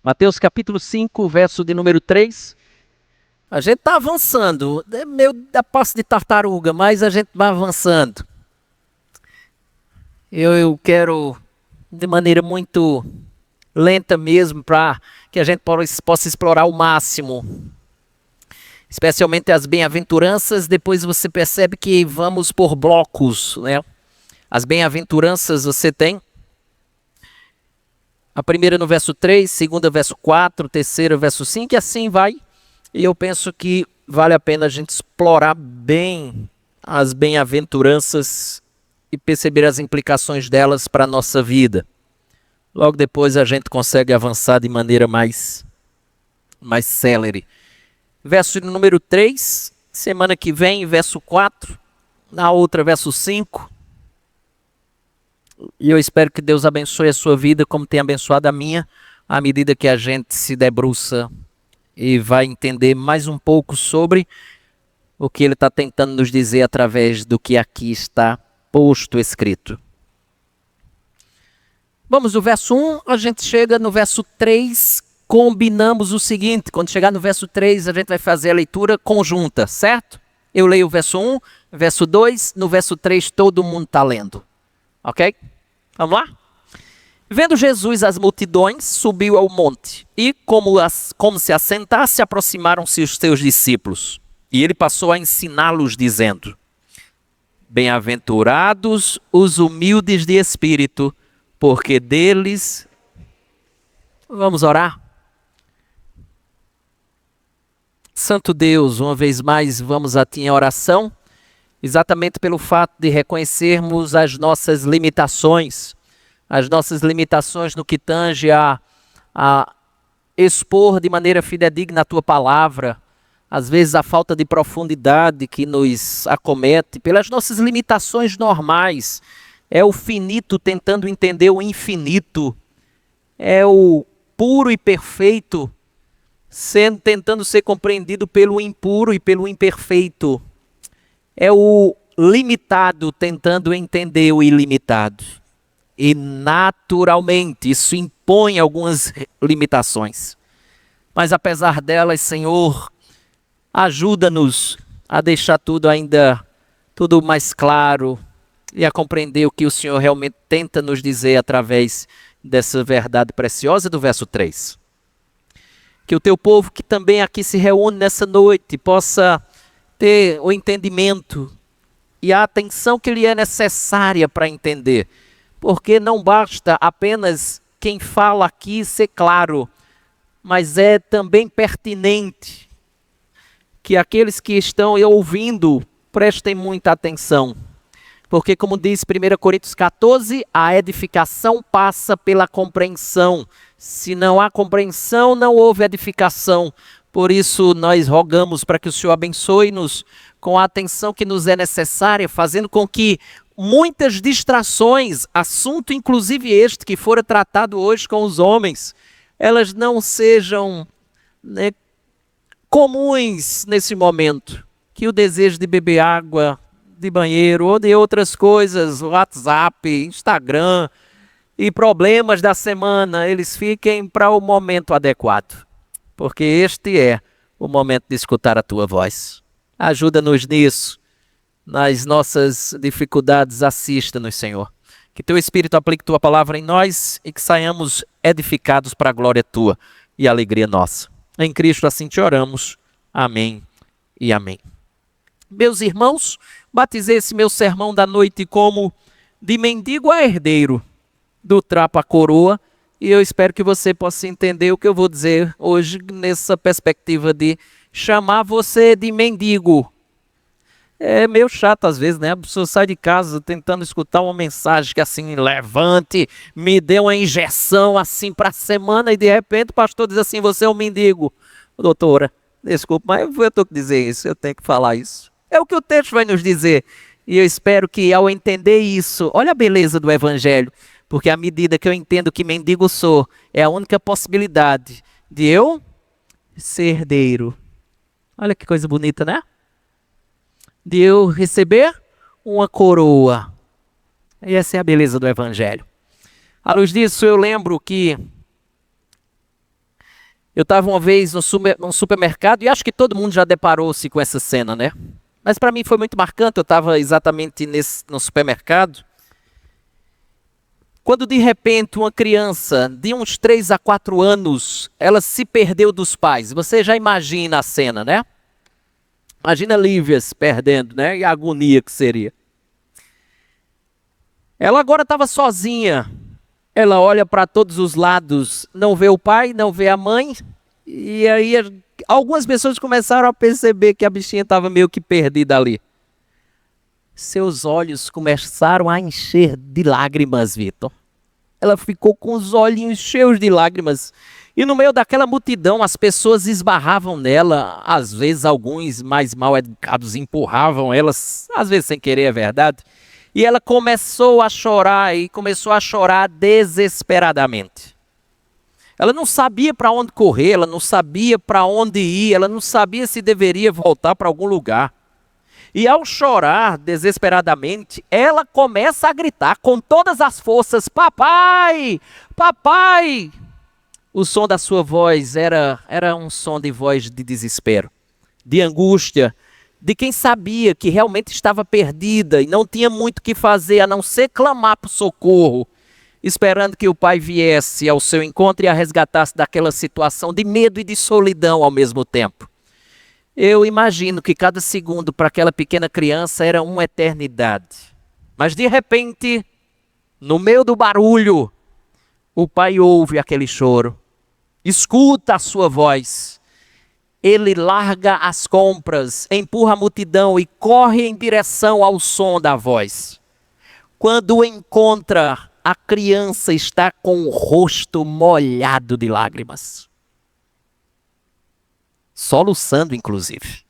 Mateus capítulo 5, verso de número 3. A gente está avançando, é meio da passo de tartaruga, mas a gente vai avançando. Eu quero, de maneira muito lenta mesmo, para que a gente possa explorar o máximo. Especialmente as bem-aventuranças, depois você percebe que vamos por blocos, né? As bem-aventuranças você tem a primeira no verso 3, segunda verso 4, terceira verso 5, e assim vai. E eu penso que vale a pena a gente explorar bem as bem-aventuranças e perceber as implicações delas para a nossa vida. Logo depois a gente consegue avançar de maneira mais célere. Verso número 3, semana que vem, verso 4, na outra, verso 5. E eu espero que Deus abençoe a sua vida como tem abençoado a minha, à medida que a gente se debruça e vai entender mais um pouco sobre o que Ele está tentando nos dizer através do que aqui está posto escrito. Vamos do verso 1, a gente chega no verso 3, combinamos o seguinte: quando chegar no verso 3, a gente vai fazer a leitura conjunta, certo? Eu leio o verso 1, verso 2, no verso 3 todo mundo está lendo. Ok? Vamos lá? Vendo Jesus as multidões, subiu ao monte, e como se assentasse, aproximaram-se os seus discípulos. E ele passou a ensiná-los, dizendo: Bem-aventurados os humildes de espírito, porque deles... Vamos orar? Santo Deus, uma vez mais vamos a Ti em oração, exatamente pelo fato de reconhecermos as nossas limitações no que tange a expor de maneira fidedigna a Tua palavra, às vezes a falta de profundidade que nos acomete, pelas nossas limitações normais. É o finito tentando entender o infinito, é o puro e perfeito tentando ser compreendido pelo impuro e pelo imperfeito. É o limitado tentando entender o ilimitado. E naturalmente isso impõe algumas limitações. Mas apesar delas, Senhor, ajuda-nos a deixar tudo mais claro e a compreender o que o Senhor realmente tenta nos dizer através dessa verdade preciosa do verso 3. Que o Teu povo que também aqui se reúne nessa noite possa ter o entendimento e a atenção que lhe é necessária para entender. Porque não basta apenas quem fala aqui ser claro, mas é também pertinente que aqueles que estão ouvindo prestem muita atenção. Porque, como diz 1 Coríntios 14, a edificação passa pela compreensão. Se não há compreensão, não houve edificação. Por isso, nós rogamos para que o Senhor abençoe-nos com a atenção que nos é necessária, fazendo com que muitas distrações, assunto inclusive este que fora tratado hoje com os homens, elas não sejam comuns nesse momento. Que o desejo de beber água, de banheiro ou de outras coisas, WhatsApp, Instagram e problemas da semana, eles fiquem para o momento adequado. Porque este é o momento de escutar a Tua voz. Ajuda-nos nisso, nas nossas dificuldades, assista-nos, Senhor. Que Teu Espírito aplique Tua palavra em nós e que saiamos edificados para a glória Tua e a alegria nossa. Em Cristo assim te oramos. Amém e amém. Meus irmãos, batizei esse meu sermão da noite como de mendigo a herdeiro, do trapo à coroa, e eu espero que você possa entender o que eu vou dizer hoje nessa perspectiva de chamar você de mendigo. É meio chato às vezes, né? A pessoa sai de casa tentando escutar uma mensagem que assim, levante, me dê uma injeção assim para a semana, e de repente o pastor diz assim: você é um mendigo. Doutora, desculpa, mas eu tenho que dizer isso, eu tenho que falar isso. É o que o texto vai nos dizer. E eu espero que ao entender isso, olha a beleza do Evangelho, porque à medida que eu entendo que mendigo sou, é a única possibilidade de eu ser herdeiro. Olha que coisa bonita, né? De eu receber uma coroa. E essa é a beleza do Evangelho. À luz disso, eu lembro que Eu estava uma vez num supermercado e acho que todo mundo já deparou-se com essa cena, né? Mas para mim foi muito marcante. Eu estava exatamente no supermercado, quando de repente uma criança de uns 3 a 4 anos, ela se perdeu dos pais. Você já imagina a cena, né? Imagina Lívia se perdendo, né? E a agonia que seria. Ela agora estava sozinha. Ela olha para todos os lados, não vê o pai, não vê a mãe. E aí algumas pessoas começaram a perceber que a bichinha estava meio que perdida ali. Seus olhos começaram a encher de lágrimas, Vitor. Ela ficou com os olhinhos cheios de lágrimas. E no meio daquela multidão, as pessoas esbarravam nela. Às vezes, alguns mais mal educados empurravam elas. Às vezes, sem querer, é verdade. E ela começou a chorar e começou a chorar desesperadamente. Ela não sabia para onde correr, ela não sabia para onde ir, ela não sabia se deveria voltar para algum lugar. E ao chorar desesperadamente, ela começa a gritar com todas as forças: papai! Papai! O som da sua voz era um som de voz de desespero, de angústia, de quem sabia que realmente estava perdida e não tinha muito o que fazer a não ser clamar por socorro, esperando que o pai viesse ao seu encontro e a resgatasse daquela situação de medo e de solidão ao mesmo tempo. Eu imagino que cada segundo para aquela pequena criança era uma eternidade. Mas de repente, no meio do barulho, o pai ouve aquele choro, escuta a sua voz. Ele larga as compras, empurra a multidão e corre em direção ao som da voz. Quando encontra, a criança está com o rosto molhado de lágrimas. Soluçando, inclusive.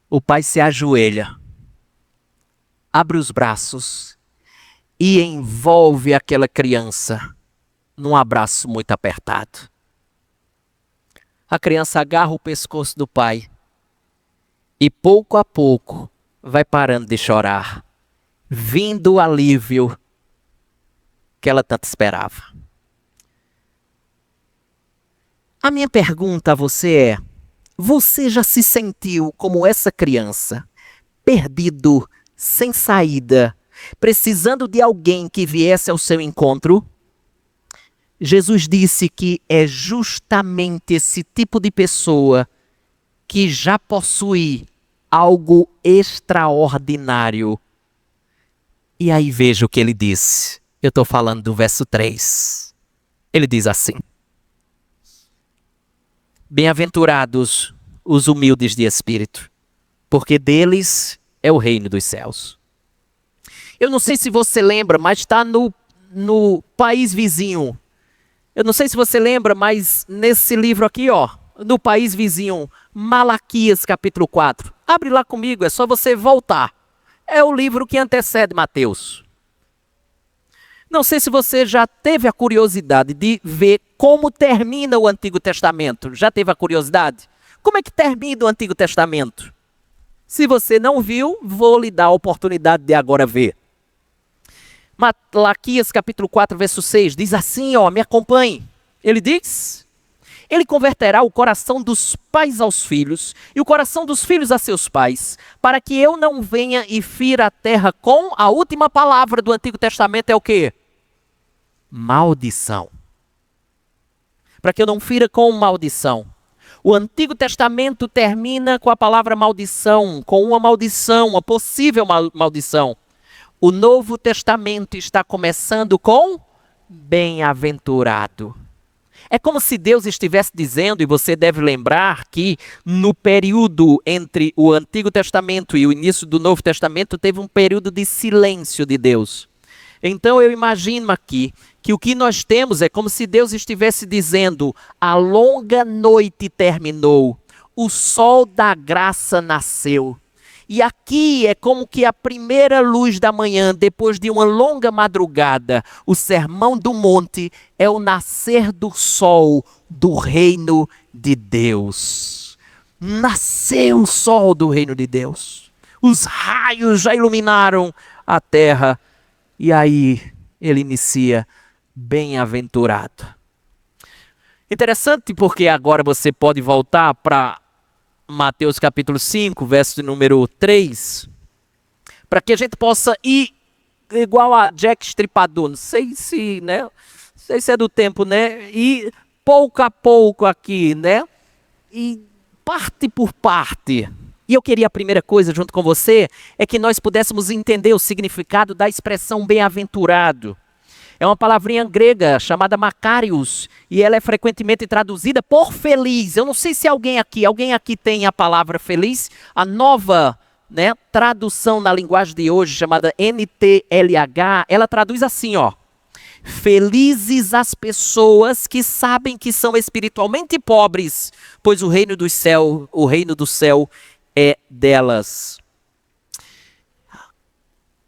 O pai se ajoelha, abre os braços e envolve aquela criança num abraço muito apertado. A criança agarra o pescoço do pai e pouco a pouco vai parando de chorar, vindo o alívio que ela tanto esperava. A minha pergunta a você é: você já se sentiu como essa criança, perdido, sem saída, precisando de alguém que viesse ao seu encontro? Jesus disse que é justamente esse tipo de pessoa que já possui algo extraordinário. E aí veja o que ele disse. Eu estou falando do verso 3. Ele diz assim: bem-aventurados os humildes de espírito, porque deles é o reino dos céus. Eu não sei se você lembra, mas está no país vizinho. Eu não sei se você lembra, mas nesse livro aqui, no país vizinho, Malaquias capítulo 4. Abre lá comigo, é só você voltar. É o livro que antecede Mateus. Não sei se você já teve a curiosidade de ver como termina o Antigo Testamento. Já teve a curiosidade? Como é que termina o Antigo Testamento? Se você não viu, vou lhe dar a oportunidade de agora ver. Malaquias capítulo 4, verso 6, diz assim, me acompanhe. Ele diz: ele converterá o coração dos pais aos filhos e o coração dos filhos a seus pais, para que eu não venha e fira a terra com a última palavra do Antigo Testamento é o quê? Maldição. Para que eu não fira com maldição. O Antigo Testamento termina com a palavra maldição, com uma maldição, uma possível maldição. O Novo Testamento está começando com bem-aventurado. É como se Deus estivesse dizendo, e você deve lembrar que no período entre o Antigo Testamento e o início do Novo Testamento teve um período de silêncio de Deus. Então eu imagino aqui que o que nós temos é como se Deus estivesse dizendo: a longa noite terminou, o sol da graça nasceu. E aqui é como que a primeira luz da manhã, depois de uma longa madrugada, o sermão do monte é o nascer do sol do reino de Deus. Nasceu o sol do reino de Deus. Os raios já iluminaram a terra. E aí ele inicia: bem-aventurado. Interessante porque agora você pode voltar para Mateus capítulo 5, verso de número 3, para que a gente possa ir igual a Jack Stripador, não sei se, né, não sei se é do tempo, né, e pouco a pouco aqui, né, e parte por parte. E eu queria, a primeira coisa, junto com você, é que nós pudéssemos entender o significado da expressão bem-aventurado. É uma palavrinha grega chamada Makarios, e ela é frequentemente traduzida por feliz. Eu não sei se alguém aqui tem a palavra feliz, a nova, né, tradução na linguagem de hoje, chamada NTLH, ela traduz assim, ó. Felizes as pessoas que sabem que são espiritualmente pobres, pois o reino do céu é delas.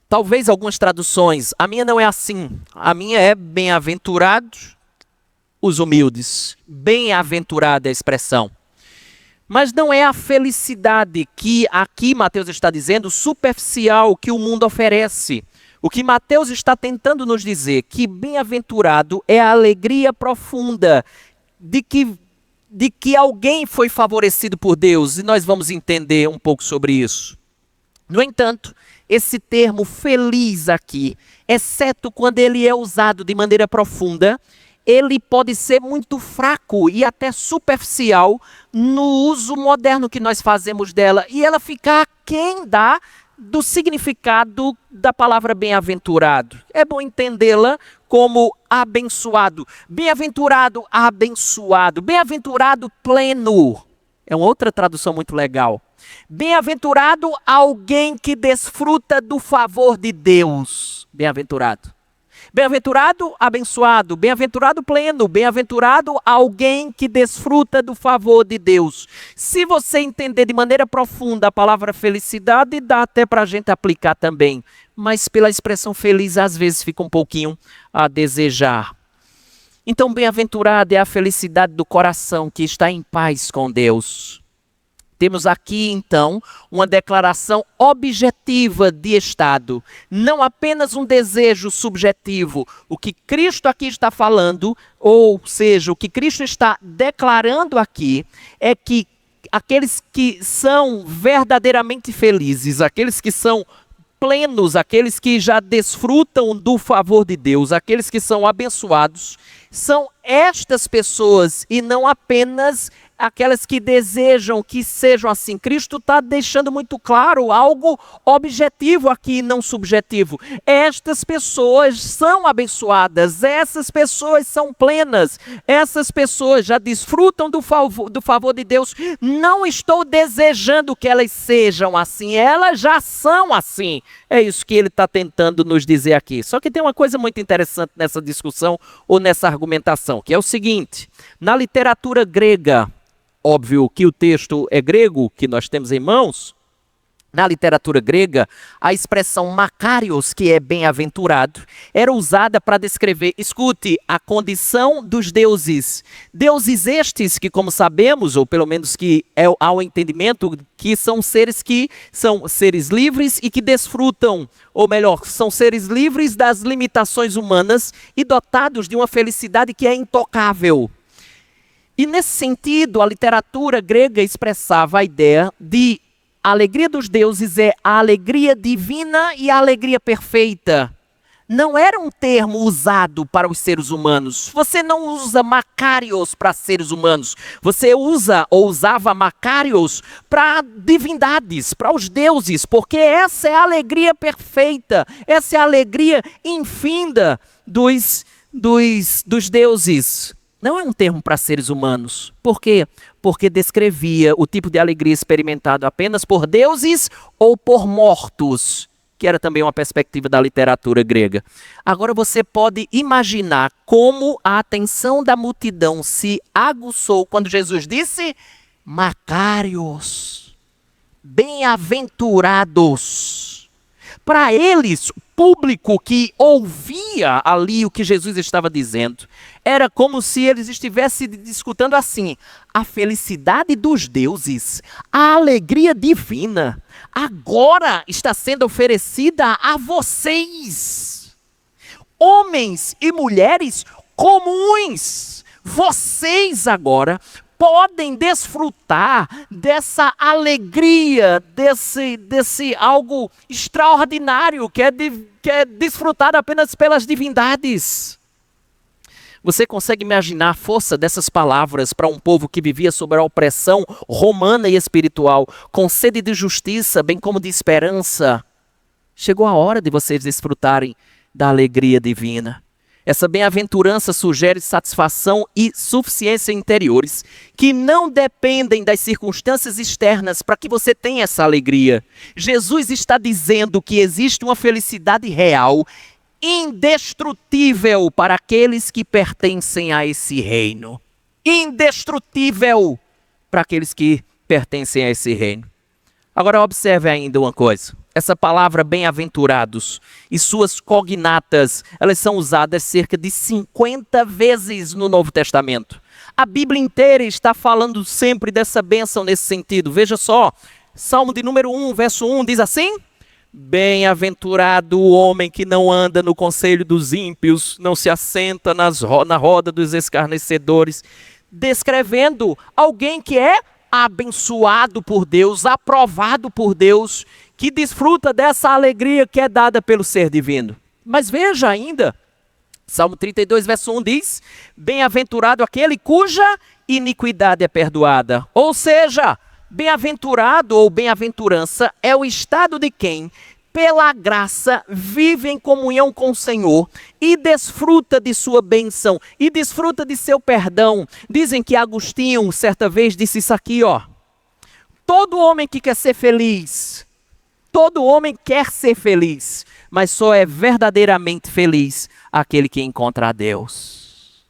Talvez algumas traduções, a minha não é assim. A minha é bem-aventurados os humildes. Bem-aventurada é a expressão. Mas não é a felicidade que aqui Mateus está dizendo, superficial, que o mundo oferece. O que Mateus está tentando nos dizer, que bem-aventurado é a alegria profunda de que alguém foi favorecido por Deus. E nós vamos entender um pouco sobre isso. No entanto, esse termo feliz aqui, exceto quando ele é usado de maneira profunda, ele pode ser muito fraco e até superficial no uso moderno que nós fazemos dela. E ela fica aquém do significado da palavra bem-aventurado. É bom entendê-la como abençoado. Bem-aventurado, abençoado. Bem-aventurado pleno. É uma outra tradução muito legal. Bem-aventurado alguém que desfruta do favor de Deus. Bem-aventurado. Bem-aventurado, abençoado. Bem-aventurado pleno. Bem-aventurado alguém que desfruta do favor de Deus. Se você entender de maneira profunda a palavra felicidade, dá até para a gente aplicar também. Mas pela expressão feliz, às vezes fica um pouquinho a desejar. Então, bem-aventurado é a felicidade do coração que está em paz com Deus. Temos aqui, então, uma declaração objetiva de estado, não apenas um desejo subjetivo. O que Cristo aqui está falando, ou seja, o que Cristo está declarando aqui, é que aqueles que são verdadeiramente felizes, aqueles que são plenos, aqueles que já desfrutam do favor de Deus, aqueles que são abençoados, são estas pessoas e não apenas aquelas que desejam que sejam assim. Cristo está deixando muito claro algo objetivo aqui, não subjetivo. Estas pessoas são abençoadas, essas pessoas são plenas, essas pessoas já desfrutam do favor de Deus. Não estou desejando que elas sejam assim, elas já são assim. É isso que ele está tentando nos dizer aqui. Só que tem uma coisa muito interessante nessa discussão ou nessa argumentação, que é o seguinte: na literatura grega, óbvio que o texto é grego, que nós temos em mãos. Na literatura grega, a expressão makarios, que é bem-aventurado, era usada para descrever, escute, a condição dos deuses. Deuses estes que, como sabemos, ou pelo menos que há o entendimento, que são seres livres e que desfrutam, ou melhor, são seres livres das limitações humanas e dotados de uma felicidade que é intocável. E nesse sentido, a literatura grega expressava a ideia de a alegria dos deuses é a alegria divina e a alegria perfeita. Não era um termo usado para os seres humanos. Você não usa makarios para seres humanos. Você usa ou usava makarios para divindades, para os deuses, porque essa é a alegria perfeita, essa é a alegria infinda dos deuses. Não é um termo para seres humanos. Por quê? Porque descrevia o tipo de alegria experimentado apenas por deuses ou por mortos, que era também uma perspectiva da literatura grega. Agora você pode imaginar como a atenção da multidão se aguçou quando Jesus disse: Macários, bem-aventurados. Para eles, o público que ouvia ali o que Jesus estava dizendo, era como se eles estivessem discutindo assim: a felicidade dos deuses, a alegria divina, agora está sendo oferecida a vocês, homens e mulheres comuns. vocês agora podem desfrutar dessa alegria, desse algo extraordinário que é desfrutado apenas pelas divindades. Você consegue imaginar a força dessas palavras para um povo que vivia sob a opressão romana e espiritual, com sede de justiça, bem como de esperança? Chegou a hora de vocês desfrutarem da alegria divina. Essa bem-aventurança sugere satisfação e suficiência interiores, que não dependem das circunstâncias externas para que você tenha essa alegria. Jesus está dizendo que existe uma felicidade real, indestrutível para aqueles que pertencem a esse reino. Indestrutível para aqueles que pertencem a esse reino. Agora observe ainda uma coisa. Essa palavra bem-aventurados e suas cognatas, elas são usadas cerca de 50 vezes no Novo Testamento. A Bíblia inteira está falando sempre dessa bênção nesse sentido. Veja só, Salmo de número 1, verso 1, diz assim: bem-aventurado o homem que não anda no conselho dos ímpios, não se assenta na roda dos escarnecedores, descrevendo alguém que é abençoado por Deus, aprovado por Deus, que desfruta dessa alegria que é dada pelo ser divino. Mas veja ainda, Salmo 32, verso 1 diz: bem-aventurado aquele cuja iniquidade é perdoada. Ou seja, bem-aventurado ou bem-aventurança é o estado de quem, pela graça, vive em comunhão com o Senhor e desfruta de sua bênção e desfruta de seu perdão. Dizem que Agostinho, certa vez, disse isso aqui, ó: todo homem que quer ser feliz, todo homem quer ser feliz, mas só é verdadeiramente feliz aquele que encontra a Deus.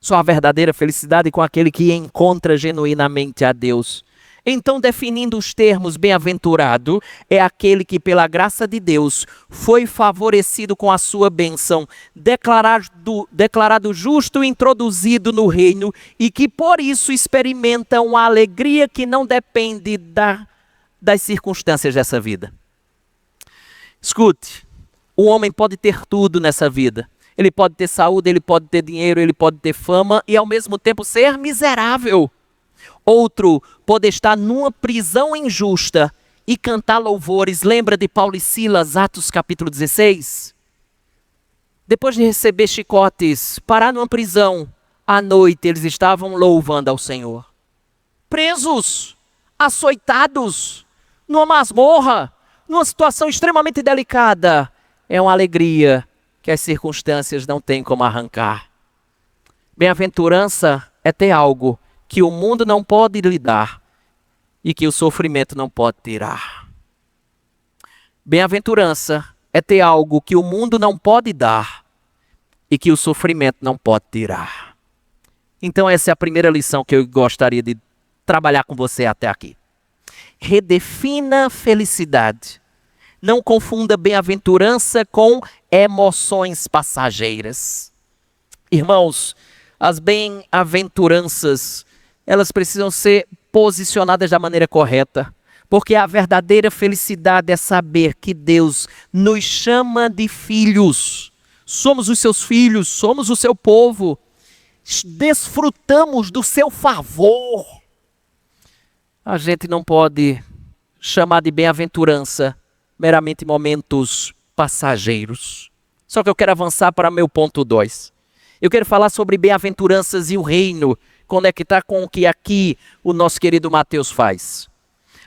Só a verdadeira felicidade com aquele que encontra genuinamente a Deus. Então, definindo os termos, bem-aventurado é aquele que, pela graça de Deus, foi favorecido com a sua bênção, declarado justo e introduzido no reino, e que por isso experimenta uma alegria que não depende das circunstâncias dessa vida. Escute, o homem pode ter tudo nessa vida. Ele pode ter saúde, ele pode ter dinheiro, ele pode ter fama e ao mesmo tempo ser miserável. Outro pode estar numa prisão injusta e cantar louvores. Lembra de Paulo e Silas, Atos capítulo 16? Depois de receber chicotes, parar numa prisão, à noite eles estavam louvando ao Senhor. Presos, açoitados, numa masmorra, numa situação extremamente delicada. É uma alegria que as circunstâncias não têm como arrancar. Bem-aventurança é ter algo que o mundo não pode lhe dar e que o sofrimento não pode tirar. Bem-aventurança é ter algo que o mundo não pode dar e que o sofrimento não pode tirar. Então essa é a primeira lição que eu gostaria de trabalhar com você até aqui. Redefina felicidade. Não confunda bem-aventurança com emoções passageiras. Irmãos, as bem-aventuranças, elas precisam ser posicionadas da maneira correta, porque a verdadeira felicidade é saber que Deus nos chama de filhos. Somos os seus filhos, somos o seu povo, desfrutamos do seu favor. A gente não pode chamar de bem-aventurança meramente momentos passageiros. Só que eu quero avançar para meu ponto 2. Eu quero falar sobre bem-aventuranças e o reino, conectar com o que aqui o nosso querido Mateus faz.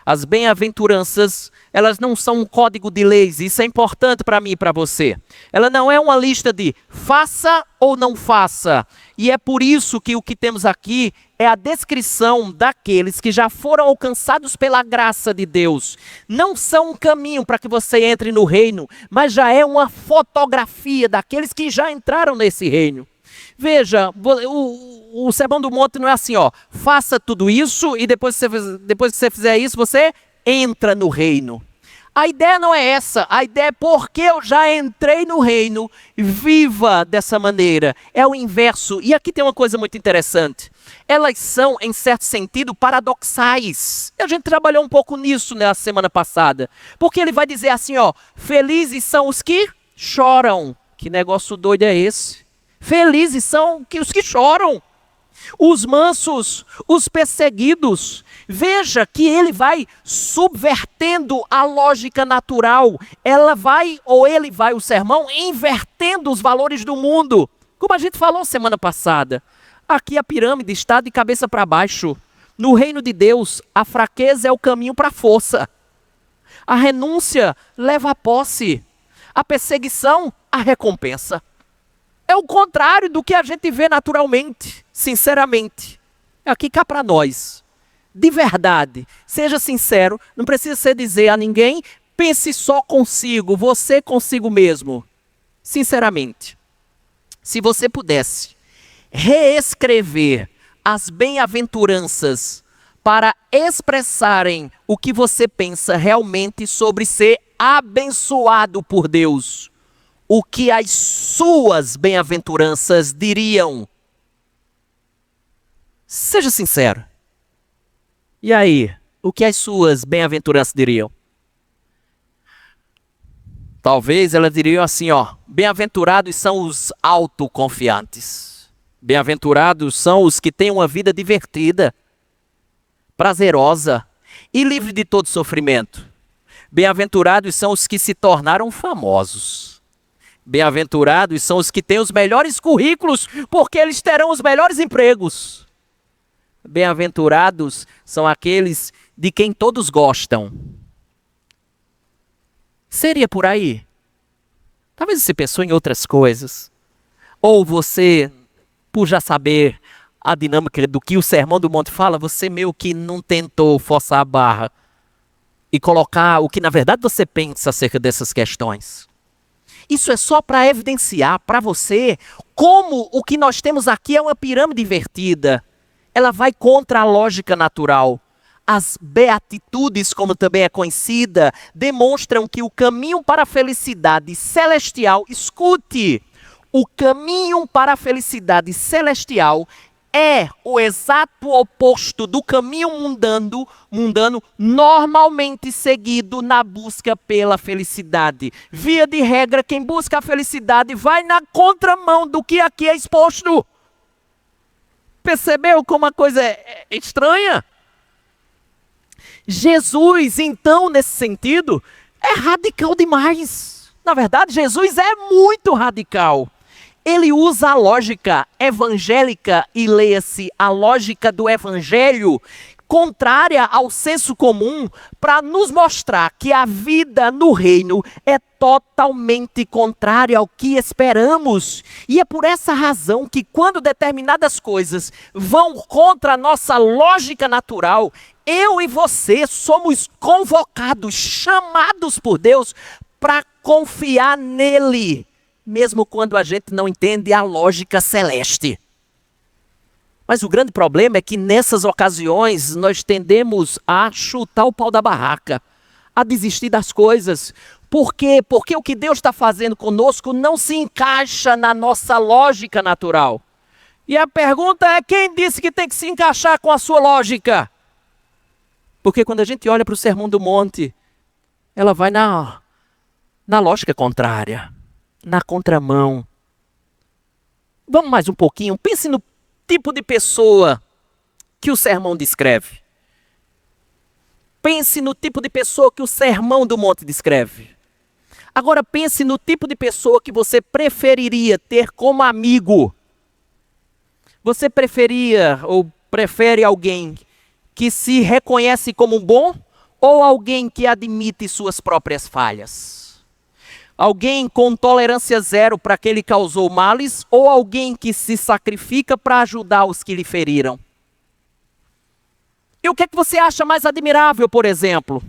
As bem-aventuranças, elas não são um código de leis, isso é importante para mim e para você. Ela não é uma lista de faça ou não faça. E é por isso que o que temos aqui é a descrição daqueles que já foram alcançados pela graça de Deus. Não são um caminho para que você entre no reino, mas já é uma fotografia daqueles que já entraram nesse reino. Veja, o Sermão do Monte não é assim, ó, faça tudo isso e depois que você fizer isso, você entra no reino. A ideia não é essa, a ideia é porque eu já entrei no reino, viva dessa maneira. É o inverso. E aqui tem uma coisa muito interessante. Elas são, em certo sentido, paradoxais. A gente trabalhou um pouco nisso na semana passada. Porque ele vai dizer assim, ó, felizes são os que choram. Que negócio doido é esse? Felizes são os que choram, os mansos, os perseguidos. Veja que ele vai subvertendo a lógica natural. Ele vai, o sermão, invertendo os valores do mundo. Como a gente falou semana passada. Aqui a pirâmide está de cabeça para baixo. No reino de Deus, a fraqueza é o caminho para a força. A renúncia leva à posse. A perseguição, a recompensa. É o contrário do que a gente vê naturalmente, sinceramente. Aqui cá para nós. De verdade, seja sincero, não precisa você dizer a ninguém, pense só consigo, você consigo mesmo. Sinceramente, se você pudesse reescrever as bem-aventuranças para expressarem o que você pensa realmente sobre ser abençoado por Deus, o que as suas bem-aventuranças diriam? Seja sincero. E aí, o que as suas bem-aventuranças diriam? Talvez elas diriam assim, bem-aventurados são os autoconfiantes. Bem-aventurados são os que têm uma vida divertida, prazerosa e livre de todo sofrimento. Bem-aventurados são os que se tornaram famosos. Bem-aventurados são os que têm os melhores currículos, porque eles terão os melhores empregos. Bem-aventurados são aqueles de quem todos gostam. Seria por aí? Talvez você pensou em outras coisas. Ou você, por já saber a dinâmica do que o Sermão do Monte fala, você meio que não tentou forçar a barra e colocar o que na verdade você pensa acerca dessas questões. Isso é só para evidenciar para você como o que nós temos aqui é uma pirâmide invertida. Ela vai contra a lógica natural. As beatitudes, como também é conhecida, demonstram que o caminho para a felicidade celestial, escute, o caminho para a felicidade celestial é o exato oposto do caminho mundano normalmente seguido na busca pela felicidade. Via de regra, quem busca a felicidade vai na contramão do que aqui é exposto. Percebeu como a coisa é estranha? Jesus, então, nesse sentido, é radical demais. Na verdade, Jesus é muito radical. Ele usa a lógica evangélica, e leia-se a lógica do evangelho, contrária ao senso comum, para nos mostrar que a vida no reino é totalmente contrária ao que esperamos. E é por essa razão que quando determinadas coisas vão contra a nossa lógica natural, eu e você somos convocados, chamados por Deus para confiar nele, mesmo quando a gente não entende a lógica celeste. Mas o grande problema é que nessas ocasiões nós tendemos a chutar o pau da barraca, a desistir das coisas. Por quê? Porque o que Deus está fazendo conosco não se encaixa na nossa lógica natural. E a pergunta é, quem disse que tem que se encaixar com a sua lógica? Porque quando a gente olha para o Sermão do Monte, ela vai na lógica contrária, na contramão. Vamos mais um pouquinho, pense no tipo de pessoa que o sermão descreve. Pense no tipo de pessoa que o Sermão do Monte descreve. Agora pense no tipo de pessoa que você preferiria ter como amigo. Você preferia ou prefere alguém que se reconhece como bom ou alguém que admite suas próprias falhas? Alguém com tolerância zero para que ele causou males ou alguém que se sacrifica para ajudar os que lhe feriram? E o que é que você acha mais admirável, por exemplo?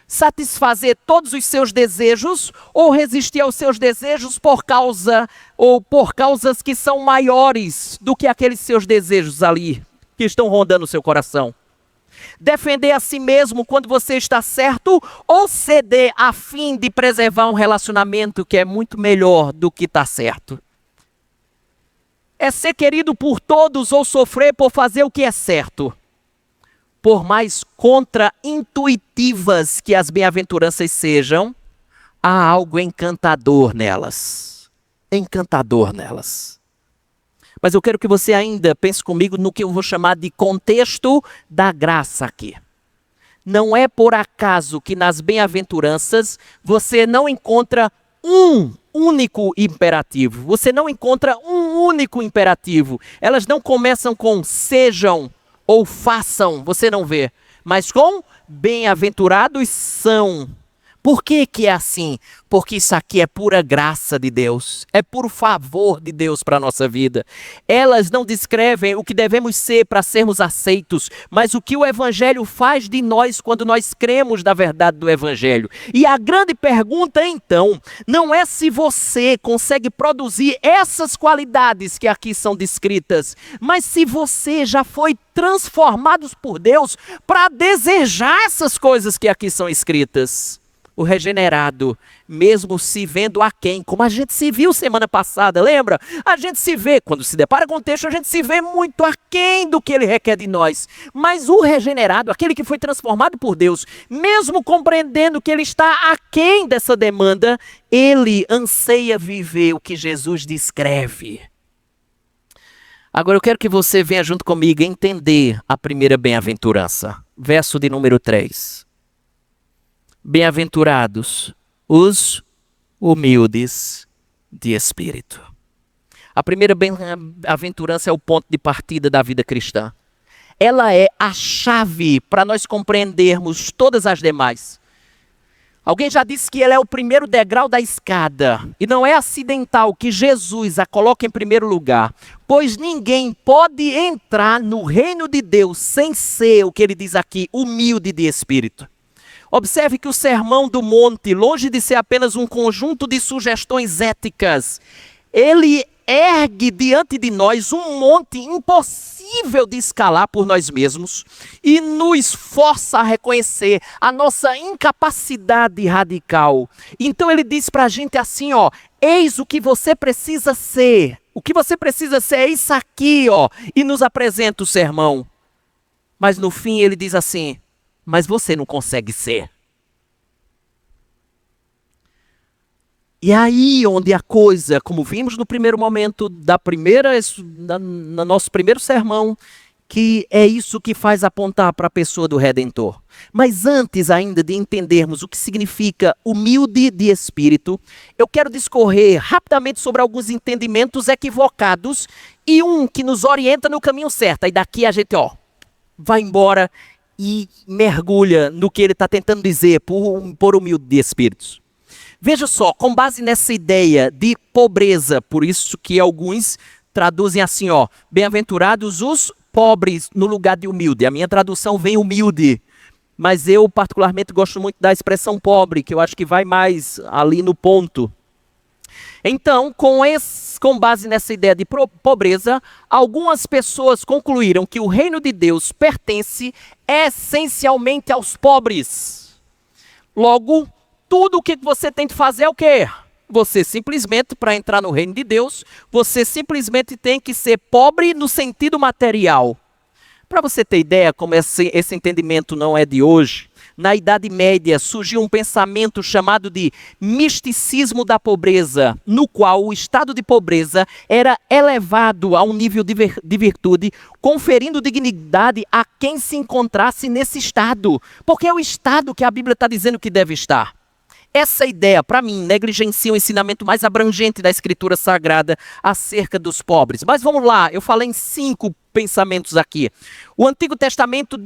Satisfazer todos os seus desejos ou resistir aos seus desejos por causas que são maiores do que aqueles seus desejos ali, que estão rondando o seu coração? Defender a si mesmo quando você está certo ou ceder a fim de preservar um relacionamento que é muito melhor do que está certo? É ser querido por todos ou sofrer por fazer o que é certo? Por mais contra-intuitivas que as bem-aventuranças sejam, há algo encantador nelas. Encantador nelas. Mas eu quero que você ainda pense comigo no que eu vou chamar de contexto da graça aqui. Não é por acaso que nas bem-aventuranças você não encontra um único imperativo. Você não encontra um único imperativo. Elas não começam com sejam ou façam, você não vê. Mas com bem-aventurados são. Por que que é assim? Porque isso aqui é pura graça de Deus, é puro favor de Deus para a nossa vida. Elas não descrevem o que devemos ser para sermos aceitos, mas o que o Evangelho faz de nós quando nós cremos na verdade do Evangelho. E a grande pergunta então, não é se você consegue produzir essas qualidades que aqui são descritas, mas se você já foi transformado por Deus para desejar essas coisas que aqui são escritas. O regenerado, mesmo se vendo aquém, como a gente se viu semana passada, lembra? A gente se vê, quando se depara com o texto, a gente se vê muito aquém do que ele requer de nós. Mas o regenerado, aquele que foi transformado por Deus, mesmo compreendendo que ele está aquém dessa demanda, ele anseia viver o que Jesus descreve. Agora eu quero que você venha junto comigo entender a primeira bem-aventurança. Verso de número 3. Bem-aventurados os humildes de espírito. A primeira bem-aventurança é o ponto de partida da vida cristã. Ela é a chave para nós compreendermos todas as demais. Alguém já disse que ela é o primeiro degrau da escada. E não é acidental que Jesus a coloque em primeiro lugar. Pois ninguém pode entrar no reino de Deus sem ser, o que ele diz aqui, humilde de espírito. Observe que o Sermão do Monte, longe de ser apenas um conjunto de sugestões éticas, ele ergue diante de nós um monte impossível de escalar por nós mesmos e nos força a reconhecer a nossa incapacidade radical. Então ele diz para a gente assim, ó, eis o que você precisa ser. O que você precisa ser é isso aqui, ó, e nos apresenta o sermão. Mas no fim ele diz assim, mas você não consegue ser. E aí onde a coisa, como vimos no primeiro momento, no nosso primeiro sermão, que é isso que faz apontar para a pessoa do Redentor. Mas antes ainda de entendermos o que significa humilde de espírito, eu quero discorrer rapidamente sobre alguns entendimentos equivocados e um que nos orienta no caminho certo. E daqui a gente, vai embora e mergulha no que ele está tentando dizer por humilde de espíritos. Veja só, com base nessa ideia de pobreza, por isso que alguns traduzem assim, bem-aventurados os pobres no lugar de humilde. A minha tradução vem humilde, mas eu particularmente gosto muito da expressão pobre, que eu acho que vai mais ali no ponto. Então, com base nessa ideia de pobreza, algumas pessoas concluíram que o reino de Deus pertence essencialmente aos pobres. Logo, tudo o que você tem de fazer é o quê? Você simplesmente, para entrar no reino de Deus, você simplesmente tem que ser pobre no sentido material. Para você ter ideia como esse entendimento não é de hoje, na Idade Média surgiu um pensamento chamado de misticismo da pobreza, no qual o estado de pobreza era elevado a um nível de virtude, conferindo dignidade a quem se encontrasse nesse estado, porque é o estado que a Bíblia está dizendo que deve estar. Essa ideia, para mim, negligencia o ensinamento mais abrangente da Escritura Sagrada acerca dos pobres. Mas vamos lá, eu falei em 5 pensamentos aqui. O Antigo Testamento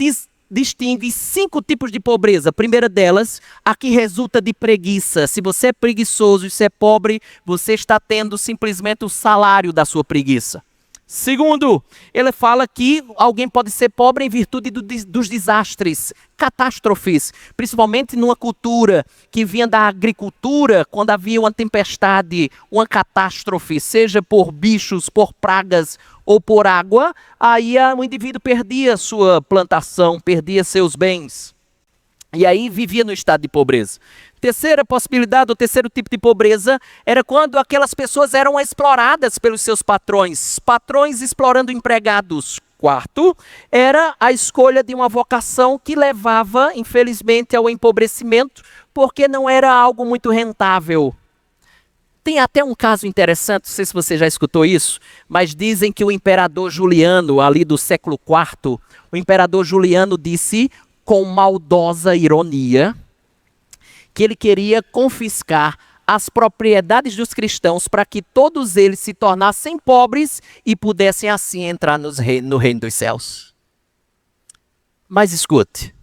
distingue 5 tipos de pobreza. A primeira delas, a que resulta de preguiça. Se você é preguiçoso e se é pobre, você está tendo simplesmente o salário da sua preguiça. Segundo, ele fala que alguém pode ser pobre em virtude dos desastres, catástrofes, principalmente numa cultura que vinha da agricultura, quando havia uma tempestade, uma catástrofe, seja por bichos, por pragas ou por água, aí o indivíduo perdia sua plantação, perdia seus bens. E aí vivia no estado de pobreza. Terceira possibilidade, o terceiro tipo de pobreza, era quando aquelas pessoas eram exploradas pelos seus patrões explorando empregados. Quarto, era a escolha de uma vocação que levava, infelizmente, ao empobrecimento, porque não era algo muito rentável. Tem até um caso interessante, não sei se você já escutou isso, mas dizem que o imperador Juliano, ali do século IV, o imperador Juliano disse, com maldosa ironia, que ele queria confiscar as propriedades dos cristãos para que todos eles se tornassem pobres e pudessem assim entrar no reino dos céus. Mas escute,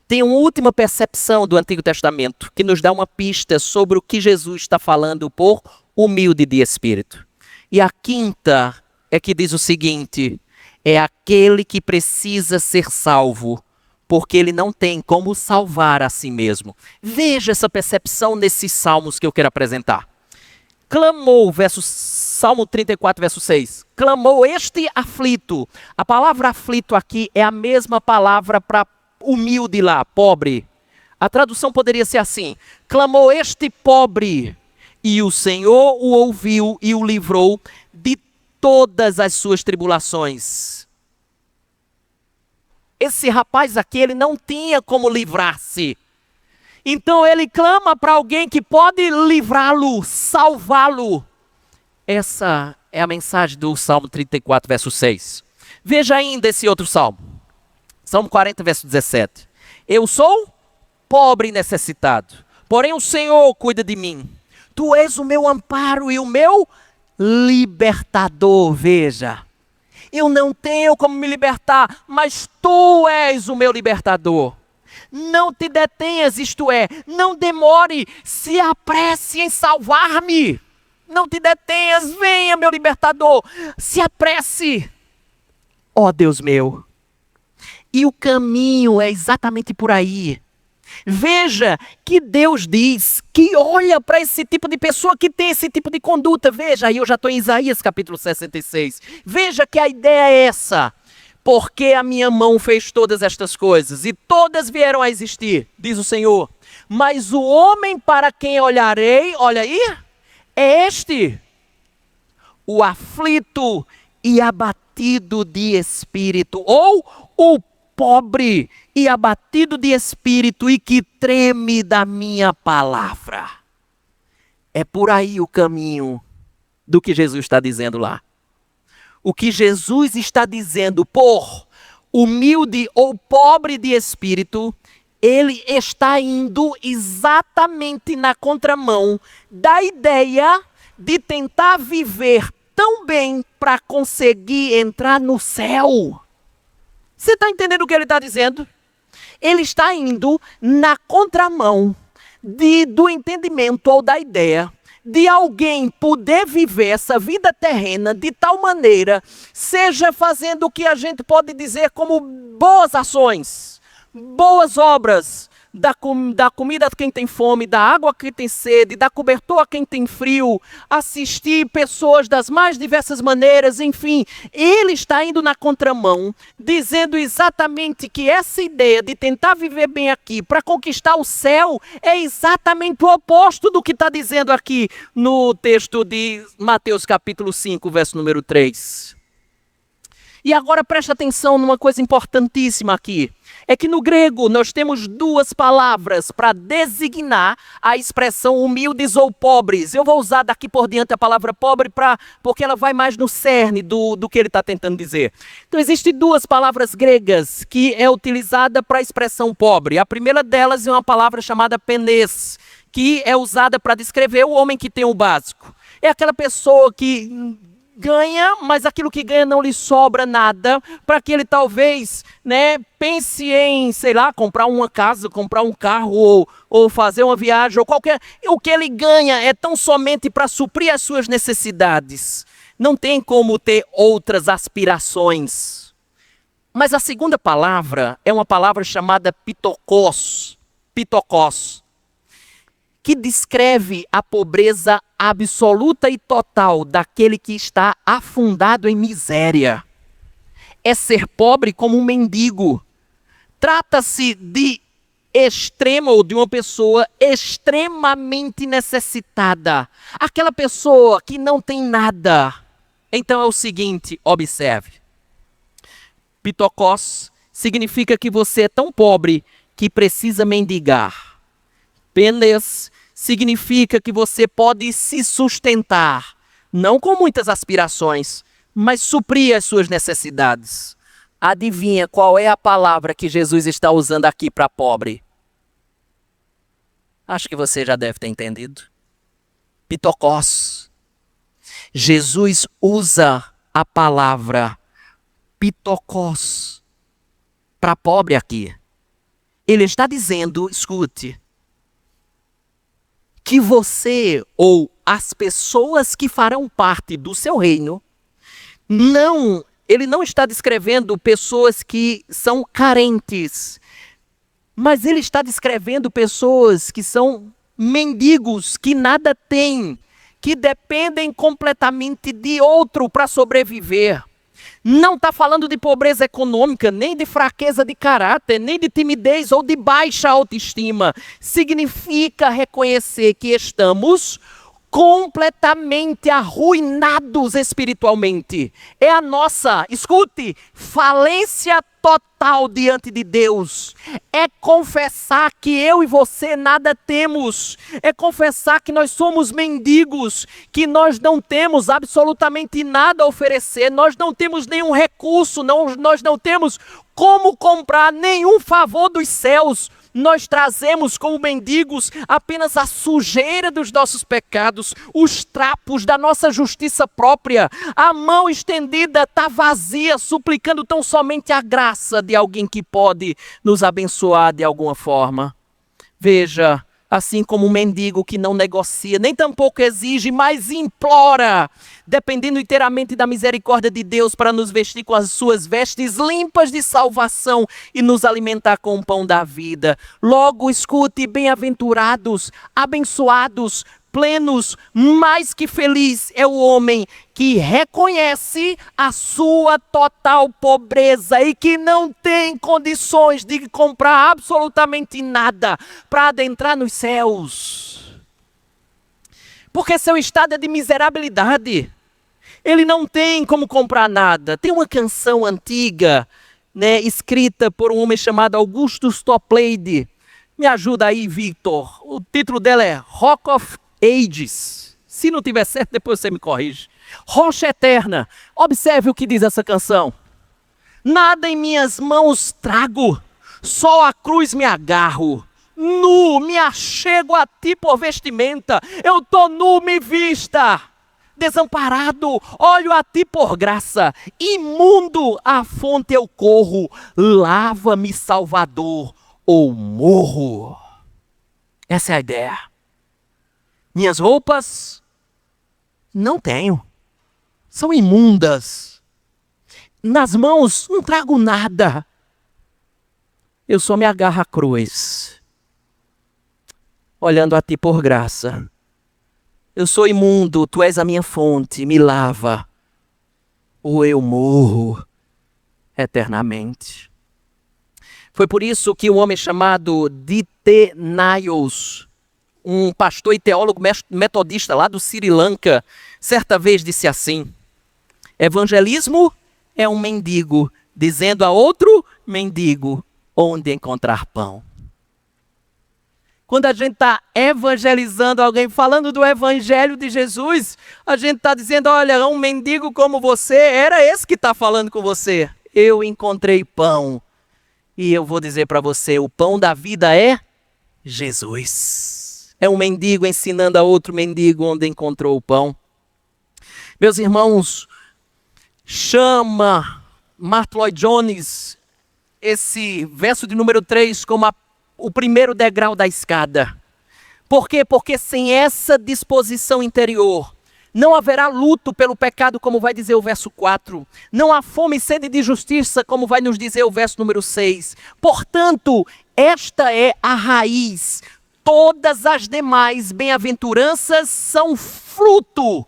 tem uma última percepção do Antigo Testamento que nos dá uma pista sobre o que Jesus está falando por humilde de espírito. E a quinta é que diz o seguinte: é aquele que precisa ser salvo, porque ele não tem como salvar a si mesmo. Veja essa percepção nesses salmos que eu quero apresentar. Clamou, Salmo 34, verso 6. Clamou este aflito. A palavra aflito aqui é a mesma palavra para humilde lá, pobre. A tradução poderia ser assim: clamou este pobre, e o Senhor o ouviu e o livrou de todas as suas tribulações. Esse rapaz aqui, ele não tinha como livrar-se. Então ele clama para alguém que pode livrá-lo, salvá-lo. Essa é a mensagem do Salmo 34, verso 6. Veja ainda esse outro salmo. Salmo 40, verso 17. Eu sou pobre e necessitado, porém o Senhor cuida de mim. Tu és o meu amparo e o meu libertador. Veja, eu não tenho como me libertar, mas tu és o meu libertador. Não te detenhas, isto é, não demore, se apresse em salvar-me. Não te detenhas, venha meu libertador, se apresse. Ó Deus meu. E o caminho é exatamente por aí. Veja que Deus diz que olha para esse tipo de pessoa que tem esse tipo de conduta. Veja, aí eu já estou em Isaías capítulo 66. Veja que a ideia é essa. Porque a minha mão fez todas estas coisas e todas vieram a existir, diz o Senhor. Mas o homem para quem olharei, olha aí, é este, o aflito e abatido de espírito, ou o pobre e abatido de espírito e que treme da minha palavra. É por aí o caminho do que Jesus está dizendo lá. O que Jesus está dizendo por humilde ou pobre de espírito, ele está indo exatamente na contramão da ideia de tentar viver tão bem para conseguir entrar no céu. Você está entendendo o que ele está dizendo? Ele está indo na contramão do entendimento ou da ideia de alguém poder viver essa vida terrena de tal maneira, seja fazendo o que a gente pode dizer como boas ações, boas obras, da comida a quem tem fome, da água a quem tem sede, da cobertor a quem tem frio, assistir pessoas das mais diversas maneiras, enfim. Ele está indo na contramão, dizendo exatamente que essa ideia de tentar viver bem aqui para conquistar o céu é exatamente o oposto do que está dizendo aqui no texto de Mateus capítulo 5, verso número 3. E agora preste atenção numa coisa importantíssima aqui. É que no grego nós temos duas palavras para designar a expressão humildes ou pobres. Eu vou usar daqui por diante a palavra pobre porque ela vai mais no cerne do que ele está tentando dizer. Então existem duas palavras gregas que é utilizada para a expressão pobre. A primeira delas é uma palavra chamada penês, que é usada para descrever o homem que tem o básico. É aquela pessoa que ganha, mas aquilo que ganha não lhe sobra nada, para que ele talvez, pense em, sei lá, comprar uma casa, comprar um carro, ou fazer uma viagem, ou qualquer. O que ele ganha é tão somente para suprir as suas necessidades. Não tem como ter outras aspirações. Mas a segunda palavra é uma palavra chamada pitokos, que descreve a pobreza absoluta e total daquele que está afundado em miséria. É ser pobre como um mendigo. Trata-se de extremo ou de uma pessoa extremamente necessitada. Aquela pessoa que não tem nada. Então é o seguinte, observe. Pitokos significa que você é tão pobre que precisa mendigar. Penês significa que você pode se sustentar, não com muitas aspirações, mas suprir as suas necessidades. Adivinha qual é a palavra que Jesus está usando aqui para pobre? Acho que você já deve ter entendido. Pitokos. Jesus usa a palavra pitokos para pobre aqui. Ele está dizendo, escute, que você ou as pessoas que farão parte do seu reino, ele não está descrevendo pessoas que são carentes, mas ele está descrevendo pessoas que são mendigos, que nada têm, que dependem completamente de outro para sobreviver. Não está falando de pobreza econômica, nem de fraqueza de caráter, nem de timidez ou de baixa autoestima. Significa reconhecer que estamos completamente arruinados espiritualmente. É a nossa, escute, falência total diante de Deus. É confessar que eu e você nada temos. É confessar que nós somos mendigos, que nós não temos absolutamente nada a oferecer. Nós não temos nenhum recurso, nós não temos como comprar nenhum favor dos céus. Nós trazemos como mendigos apenas a sujeira dos nossos pecados, os trapos da nossa justiça própria. A mão estendida está vazia, suplicando tão somente a graça de alguém que pode nos abençoar de alguma forma. Veja, assim como um mendigo que não negocia, nem tampouco exige, mas implora, dependendo inteiramente da misericórdia de Deus para nos vestir com as suas vestes limpas de salvação e nos alimentar com o pão da vida. Logo, escute, bem-aventurados, abençoados, plenos, mais que feliz é o homem que reconhece a sua total pobreza e que não tem condições de comprar absolutamente nada para adentrar nos céus. Porque seu estado é de miserabilidade. Ele não tem como comprar nada. Tem uma canção antiga, escrita por um homem chamado Augustus Toplady. Me ajuda aí, Victor. O título dela é Rock of Ages. Se não tiver certo, depois você me corrige. Rocha eterna. Observe o que diz essa canção. Nada em minhas mãos trago, só a cruz me agarro. Nu, me achego a ti por vestimenta. Eu tô nu, me vista. Desamparado, olho a ti por graça. Imundo, à fonte eu corro. Lava-me, Salvador, ou morro. Essa é a ideia. Minhas roupas, não tenho. São imundas. Nas mãos, não trago nada. Eu só me agarro à cruz. Olhando a ti por graça. Eu sou imundo, tu és a minha fonte, me lava. Ou eu morro eternamente. Foi por isso que um homem chamado D.T. Niles, um pastor e teólogo metodista lá do Sri Lanka, certa vez disse assim: evangelismo é um mendigo dizendo a outro mendigo onde encontrar pão. Quando a gente está evangelizando alguém, falando do evangelho de Jesus, a gente está dizendo, olha, um mendigo como você, era esse que está falando com você. Eu encontrei pão. E eu vou dizer para você, o pão da vida é Jesus. É um mendigo ensinando a outro mendigo onde encontrou o pão. Meus irmãos, chama Martyn Lloyd-Jones esse verso de número 3 como o primeiro degrau da escada. Por quê? Porque sem essa disposição interior, não haverá luto pelo pecado, como vai dizer o verso 4. Não há fome e sede de justiça, como vai nos dizer o verso número 6. Portanto, esta é a raiz. Todas as demais bem-aventuranças são fruto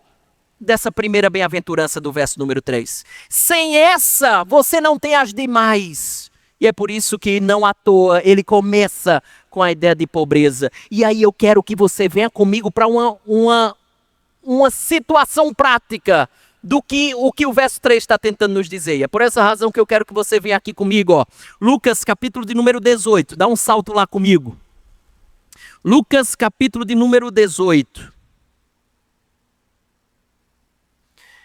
dessa primeira bem-aventurança do verso número 3. Sem essa, você não tem as demais. E é por isso que, não à toa, ele começa com a ideia de pobreza. E aí eu quero que você venha comigo para uma situação prática do que o verso 3 está tentando nos dizer. E é por essa razão que eu quero que você venha aqui comigo. Lucas, capítulo de número 18. Dá um salto lá comigo. Lucas capítulo de número 18.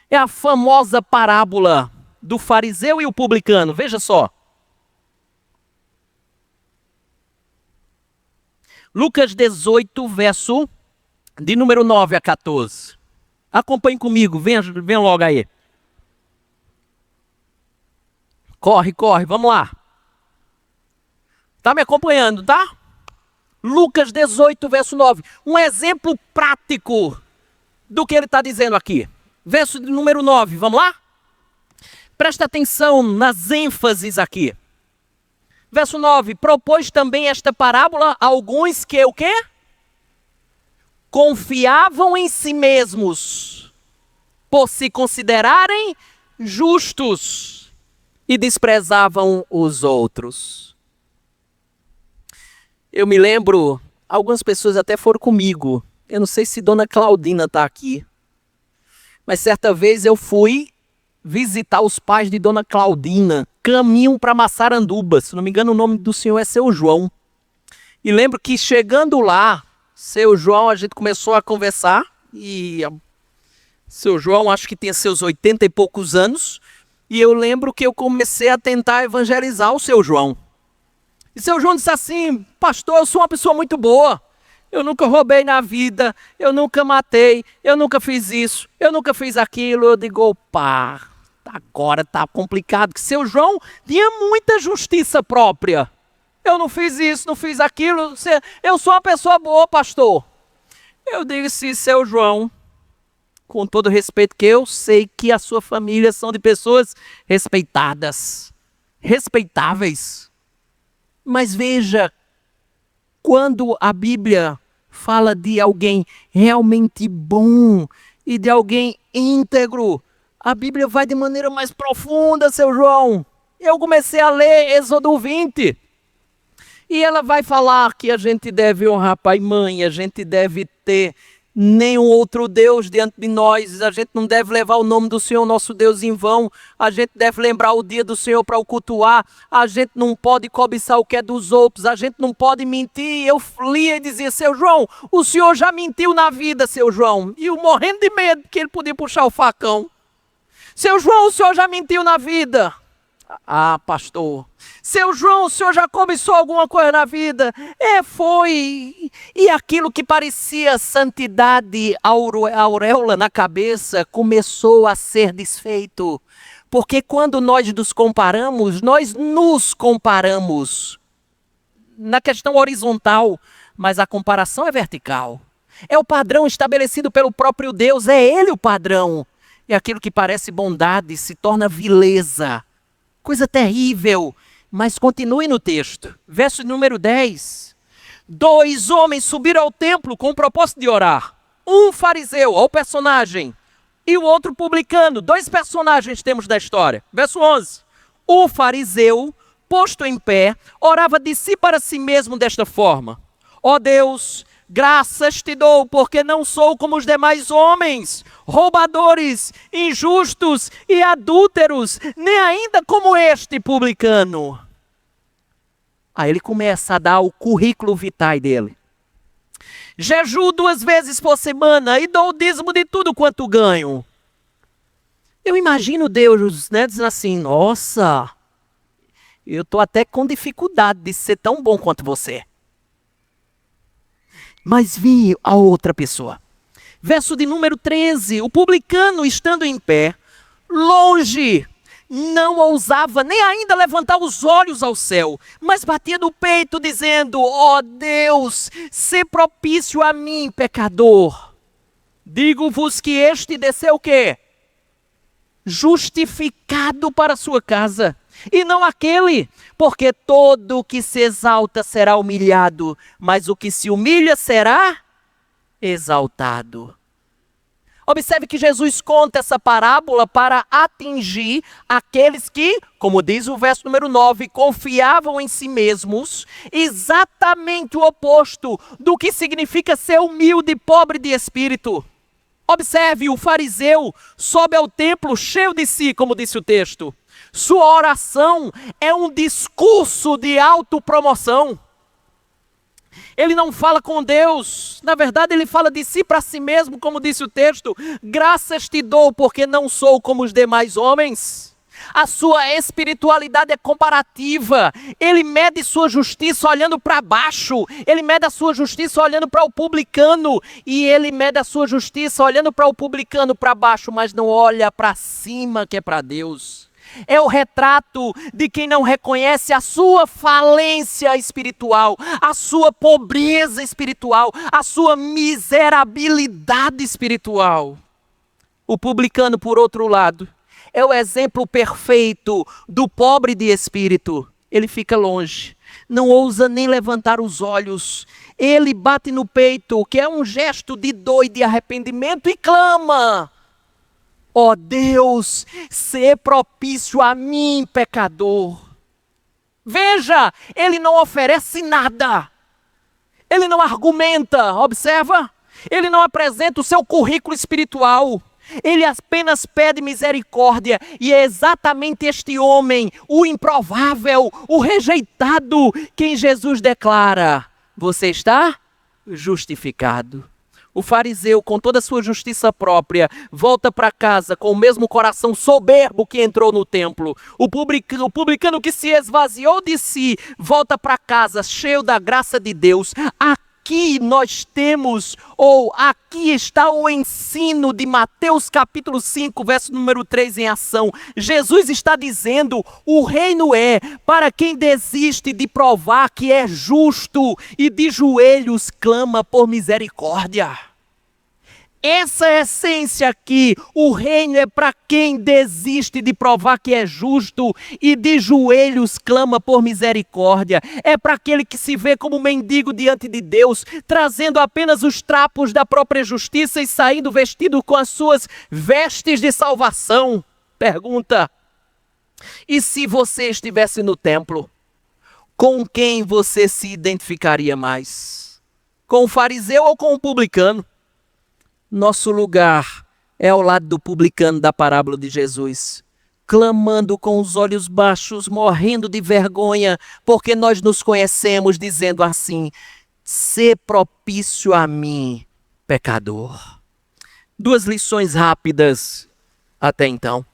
É a famosa parábola do fariseu e o publicano. Veja só. Lucas 18, verso de número 9 a 14. Acompanhe comigo, venha logo aí. Corre, vamos lá. Tá me acompanhando, tá? Lucas 18, verso 9. Um exemplo prático do que ele está dizendo aqui. Verso de número 9, vamos lá? Presta atenção nas ênfases aqui. Verso 9, propôs também esta parábola a alguns que o quê? Confiavam em si mesmos, por se considerarem justos, e desprezavam os outros. Eu me lembro, algumas pessoas até foram comigo. Eu não sei se Dona Claudina está aqui, mas certa vez eu fui visitar os pais de Dona Claudina, caminho para Massaranduba. Se não me engano, o nome do senhor é Seu João. E lembro que chegando lá, Seu João, a gente começou a conversar, e Seu João acho que tinha seus 80 e poucos anos, e eu lembro que eu comecei a tentar evangelizar o Seu João. E Seu João disse assim: pastor, eu sou uma pessoa muito boa, eu nunca roubei na vida, eu nunca matei, eu nunca fiz isso, eu nunca fiz aquilo. Eu digo, opa, agora tá complicado, que Seu João tinha muita justiça própria. Eu não fiz isso, não fiz aquilo, eu sou uma pessoa boa, pastor. Eu disse, Seu João, com todo respeito, que eu sei que a sua família são de pessoas respeitadas, respeitáveis. Mas veja, quando a Bíblia fala de alguém realmente bom e de alguém íntegro, a Bíblia vai de maneira mais profunda, Seu João. Eu comecei a ler Êxodo 20. E ela vai falar que a gente deve honrar pai e mãe, a gente deve ter nenhum outro Deus diante de nós, a gente não deve levar o nome do Senhor nosso Deus em vão, a gente deve lembrar o dia do Senhor para o cultuar, a gente não pode cobiçar o que é dos outros, a gente não pode mentir. Eu lia e dizia, Seu João, o Senhor já mentiu na vida, Seu João, e eu morrendo de medo que ele podia puxar o facão. Seu João, o Senhor já mentiu na vida. Ah, pastor. Seu João, o senhor já cobiçou alguma coisa na vida? Foi. E aquilo que parecia santidade, auréola na cabeça, começou a ser desfeito. Porque quando nós nos comparamos na questão horizontal, mas a comparação é vertical. É o padrão estabelecido pelo próprio Deus, é Ele o padrão. E aquilo que parece bondade se torna vileza. Coisa terrível, mas continue no texto. Verso número 10. 2 homens subiram ao templo com o propósito de orar. Um fariseu, ó o personagem, e o outro publicano. 2 personagens temos da história. Verso 11. O fariseu, posto em pé, orava de si para si mesmo desta forma: ó Deus, graças te dou, porque não sou como os demais homens, roubadores, injustos e adúlteros, nem ainda como este publicano. Aí ele começa a dar o currículo vitae dele. Jejuo 2 vezes por semana e dou o dízimo de tudo quanto ganho. Eu imagino Deus, dizendo assim, nossa, eu estou até com dificuldade de ser tão bom quanto você. Mas vi a outra pessoa. Verso de número 13. O publicano, estando em pé, longe, não ousava nem ainda levantar os olhos ao céu, mas batia no peito, dizendo: ó Deus, sê propício a mim, pecador. Digo-vos que este desceu o quê? Justificado para a sua casa, e não aquele, porque todo o que se exalta será humilhado, mas o que se humilha será exaltado. Observe que Jesus conta essa parábola para atingir aqueles que, como diz o verso número 9, confiavam em si mesmos, exatamente o oposto do que significa ser humilde e pobre de espírito. Observe, o fariseu sobe ao templo cheio de si, como disse o texto. Sua oração é um discurso de autopromoção. Ele não fala com Deus. Na verdade, ele fala de si para si mesmo, como disse o texto. Graças te dou, porque não sou como os demais homens. A sua espiritualidade é comparativa. Ele mede sua justiça olhando para baixo. Ele mede a sua justiça olhando para o publicano. E ele mede a sua justiça olhando para o publicano para baixo, mas não olha para cima, que é para Deus. É o retrato de quem não reconhece a sua falência espiritual, a sua pobreza espiritual, a sua miserabilidade espiritual. O publicano, por outro lado, é o exemplo perfeito do pobre de espírito. Ele fica longe, não ousa nem levantar os olhos. Ele bate no peito, que é um gesto de dor e de arrependimento, e clama: ó Deus, sê propício a mim, pecador. Veja, ele não oferece nada. Ele não argumenta, observa? Ele não apresenta o seu currículo espiritual. Ele apenas pede misericórdia. E é exatamente este homem, o improvável, o rejeitado, quem Jesus declara: você está justificado. O fariseu, com toda a sua justiça própria, volta para casa com o mesmo coração soberbo que entrou no templo. O publicano que se esvaziou de si, volta para casa cheio da graça de Deus. Aqui nós temos, ou aqui está o ensino de Mateus capítulo 5, verso número 3 em ação. Jesus está dizendo: o reino é para quem desiste de provar que é justo e de joelhos clama por misericórdia. Essa é a essência aqui. O reino é para quem desiste de provar que é justo e de joelhos clama por misericórdia. É para aquele que se vê como mendigo diante de Deus, trazendo apenas os trapos da própria justiça e saindo vestido com as suas vestes de salvação. Pergunta: e se você estivesse no templo, com quem você se identificaria mais? Com o fariseu ou com o publicano? Nosso lugar é ao lado do publicano da parábola de Jesus, clamando com os olhos baixos, morrendo de vergonha, porque nós nos conhecemos, dizendo assim: sê propício a mim, pecador. Duas lições rápidas até então.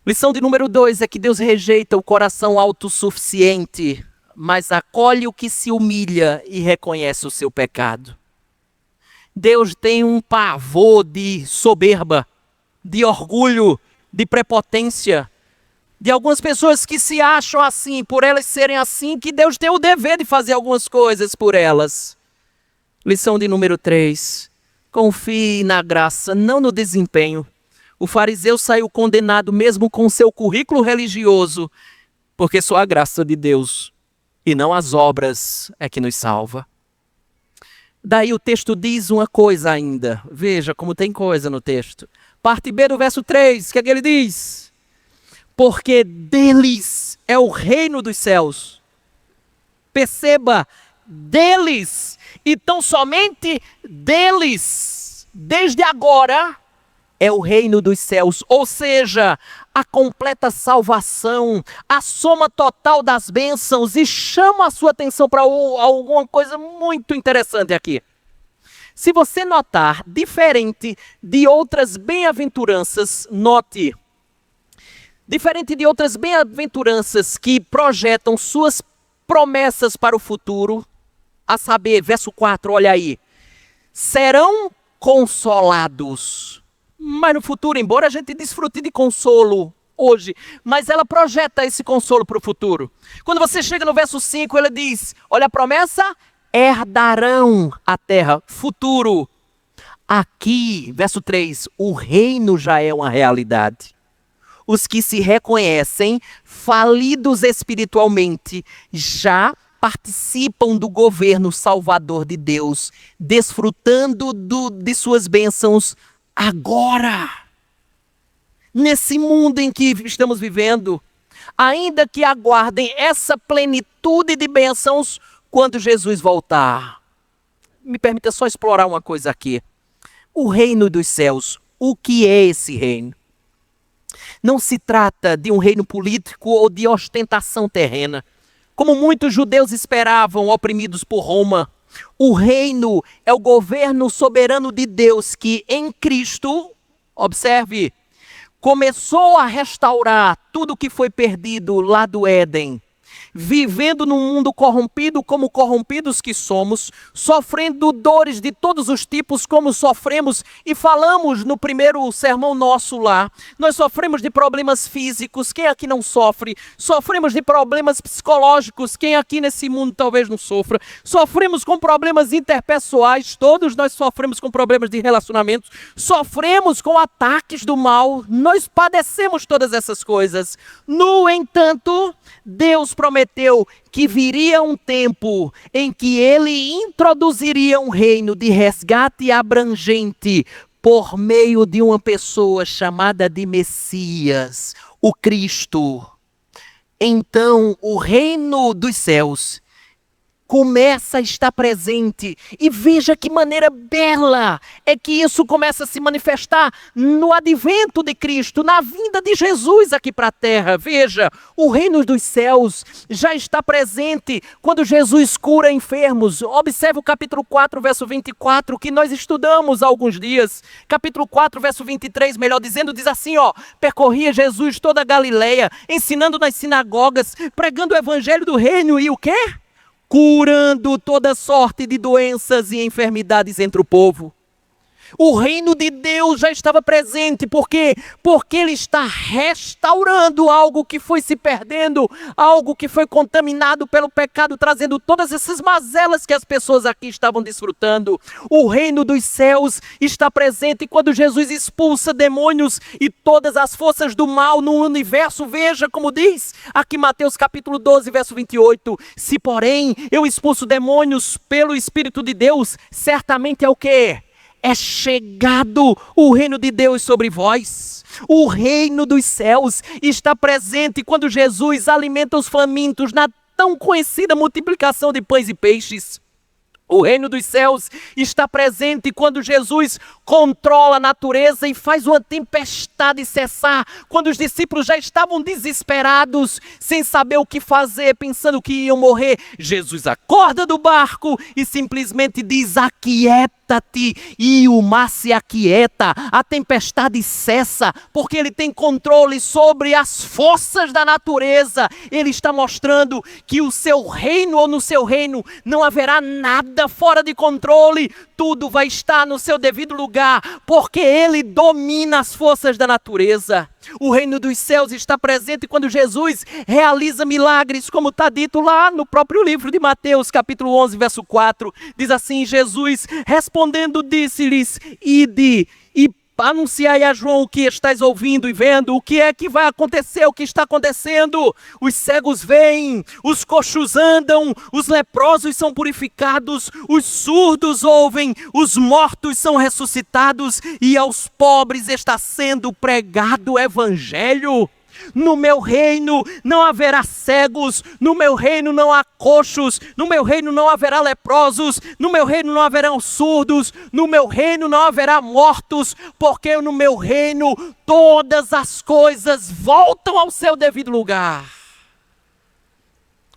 Lição de número 2 é que Deus rejeita o coração autossuficiente, mas acolhe o que se humilha e reconhece o seu pecado. Deus tem um pavor de soberba, de orgulho, de prepotência, de algumas pessoas que se acham assim, por elas serem assim, que Deus tem o dever de fazer algumas coisas por elas. Lição de número 3. Confie na graça, não no desempenho. O fariseu saiu condenado mesmo com seu currículo religioso, porque só a graça de Deus e não as obras é que nos salva. Daí o texto diz uma coisa ainda. Veja como tem coisa no texto. Parte B do verso 3, o que é que ele diz? Porque deles é o reino dos céus. Perceba, deles. Então somente deles, desde agora, é o reino dos céus. Ou seja, a completa salvação, a soma total das bênçãos. E chama a sua atenção para alguma coisa muito interessante aqui. Se você notar, diferente de outras bem-aventuranças, note, diferente de outras bem-aventuranças que projetam suas promessas para o futuro, a saber, verso 4, olha aí, serão consolados. Mas no futuro, embora a gente desfrute de consolo hoje, mas ela projeta esse consolo para o futuro. Quando você chega no verso 5, ela diz, olha a promessa, herdarão a terra, futuro. Aqui, verso 3, o reino já é uma realidade. Os que se reconhecem falidos espiritualmente já participam do governo salvador de Deus, desfrutando de suas bênçãos agora, nesse mundo em que estamos vivendo, ainda que aguardem essa plenitude de bênçãos quando Jesus voltar. Me permita só explorar uma coisa aqui. O reino dos céus, o que é esse reino? Não se trata de um reino político ou de ostentação terrena, como muitos judeus esperavam, oprimidos por Roma. O reino é o governo soberano de Deus que em Cristo, observe, começou a restaurar tudo que foi perdido lá do Éden. Vivendo num mundo corrompido como corrompidos que somos, sofrendo dores de todos os tipos como sofremos, e falamos no primeiro sermão nosso lá, nós sofremos de problemas físicos, quem aqui não sofre? Sofremos de problemas psicológicos, quem aqui nesse mundo talvez não sofra? Sofremos com problemas interpessoais, todos nós sofremos com problemas de relacionamentos, sofremos com ataques do mal, nós padecemos todas essas coisas. No entanto, Deus prometeu que viria um tempo em que ele introduziria um reino de resgate abrangente por meio de uma pessoa chamada de Messias, o Cristo. Então, o reino dos céus começa a estar presente, e veja que maneira bela é que isso começa a se manifestar no advento de Cristo, na vinda de Jesus aqui para a terra. Veja, o reino dos céus já está presente quando Jesus cura enfermos. Observe o capítulo 4, verso 24, que nós estudamos há alguns dias. Capítulo 4, verso 23, melhor dizendo, diz assim, percorria Jesus toda a Galileia, ensinando nas sinagogas, pregando o evangelho do reino e o quê? Curando toda sorte de doenças e enfermidades entre o povo. O reino de Deus já estava presente. Por quê? Porque ele está restaurando algo que foi se perdendo, algo que foi contaminado pelo pecado, trazendo todas essas mazelas que as pessoas aqui estavam desfrutando. O reino dos céus está presente quando Jesus expulsa demônios e todas as forças do mal no universo. Veja como diz aqui Mateus capítulo 12, verso 28. Se porém eu expulso demônios pelo Espírito de Deus, certamente é o quê? É chegado o reino de Deus sobre vós. O reino dos céus está presente quando Jesus alimenta os famintos na tão conhecida multiplicação de pães e peixes. O reino dos céus está presente quando Jesus controla a natureza e faz uma tempestade cessar. Quando os discípulos já estavam desesperados, sem saber o que fazer, pensando que iam morrer, Jesus acorda do barco e simplesmente diz: aquieta-te, e o mar se aquieta, a tempestade cessa, porque ele tem controle sobre as forças da natureza. Ele está mostrando que o seu reino, ou no seu reino, não haverá nada fora de controle, tudo vai estar no seu devido lugar, porque ele domina as forças da natureza. O reino dos céus está presente quando Jesus realiza milagres, como está dito lá no próprio livro de Mateus, capítulo 11, verso 4. Diz assim: Jesus respondendo disse-lhes: ide e anunciai a João o que estáis ouvindo e vendo. O que é que vai acontecer? O que está acontecendo? Os cegos veem, os coxos andam, os leprosos são purificados, os surdos ouvem, os mortos são ressuscitados e aos pobres está sendo pregado o evangelho. No meu reino não haverá cegos, no meu reino não há coxos, no meu reino não haverá leprosos, no meu reino não haverão surdos, no meu reino não haverá mortos, porque no meu reino todas as coisas voltam ao seu devido lugar.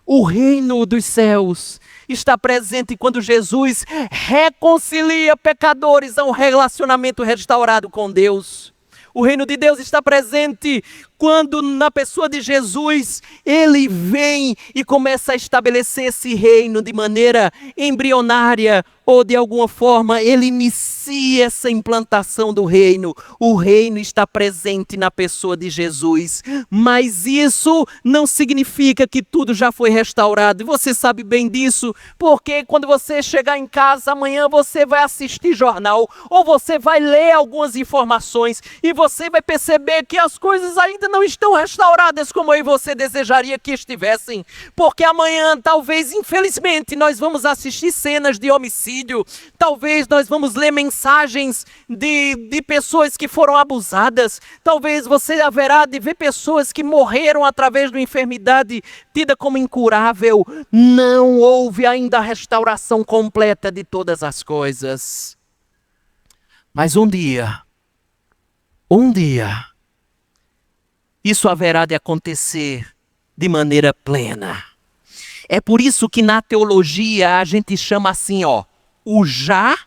O reino dos céus está presente quando Jesus reconcilia pecadores a um relacionamento restaurado com Deus. O reino de Deus está presente quando na pessoa de Jesus, ele vem e começa a estabelecer esse reino de maneira embrionária, ou de alguma forma ele inicia essa implantação do reino. O reino está presente na pessoa de Jesus, mas isso não significa que tudo já foi restaurado. E você sabe bem disso, porque quando você chegar em casa amanhã, você vai assistir jornal, ou você vai ler algumas informações, e você vai perceber que as coisas ainda não estão restauradas como eu e você desejaria que estivessem, porque amanhã talvez, infelizmente, nós vamos assistir cenas de homicídio, talvez nós vamos ler mensagens de pessoas que foram abusadas, talvez você haverá de ver pessoas que morreram através de uma enfermidade tida como incurável. Não houve ainda a restauração completa de todas as coisas. Mas um dia, isso haverá de acontecer de maneira plena. É por isso que na teologia a gente chama assim, ó, o já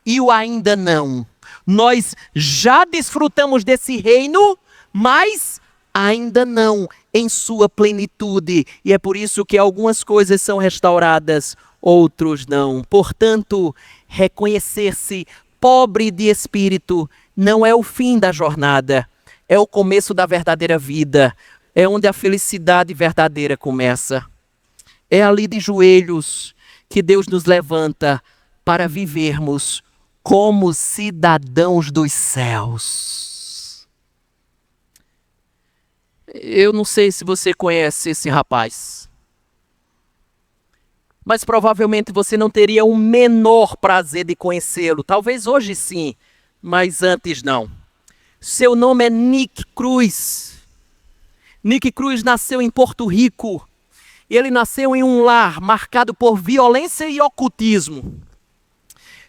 e o ainda não. Nós já desfrutamos desse reino, mas ainda não em sua plenitude. E é por isso que algumas coisas são restauradas, outros não. Portanto, reconhecer-se pobre de espírito não é o fim da jornada, é o começo da verdadeira vida, é onde a felicidade verdadeira começa. É ali de joelhos que Deus nos levanta para vivermos como cidadãos dos céus. Eu não sei se você conhece esse rapaz, mas provavelmente você não teria o menor prazer de conhecê-lo. Talvez hoje sim, mas antes não. Seu nome é Nick Cruz. Nick Cruz nasceu em Porto Rico. Ele nasceu em um lar marcado por violência e ocultismo.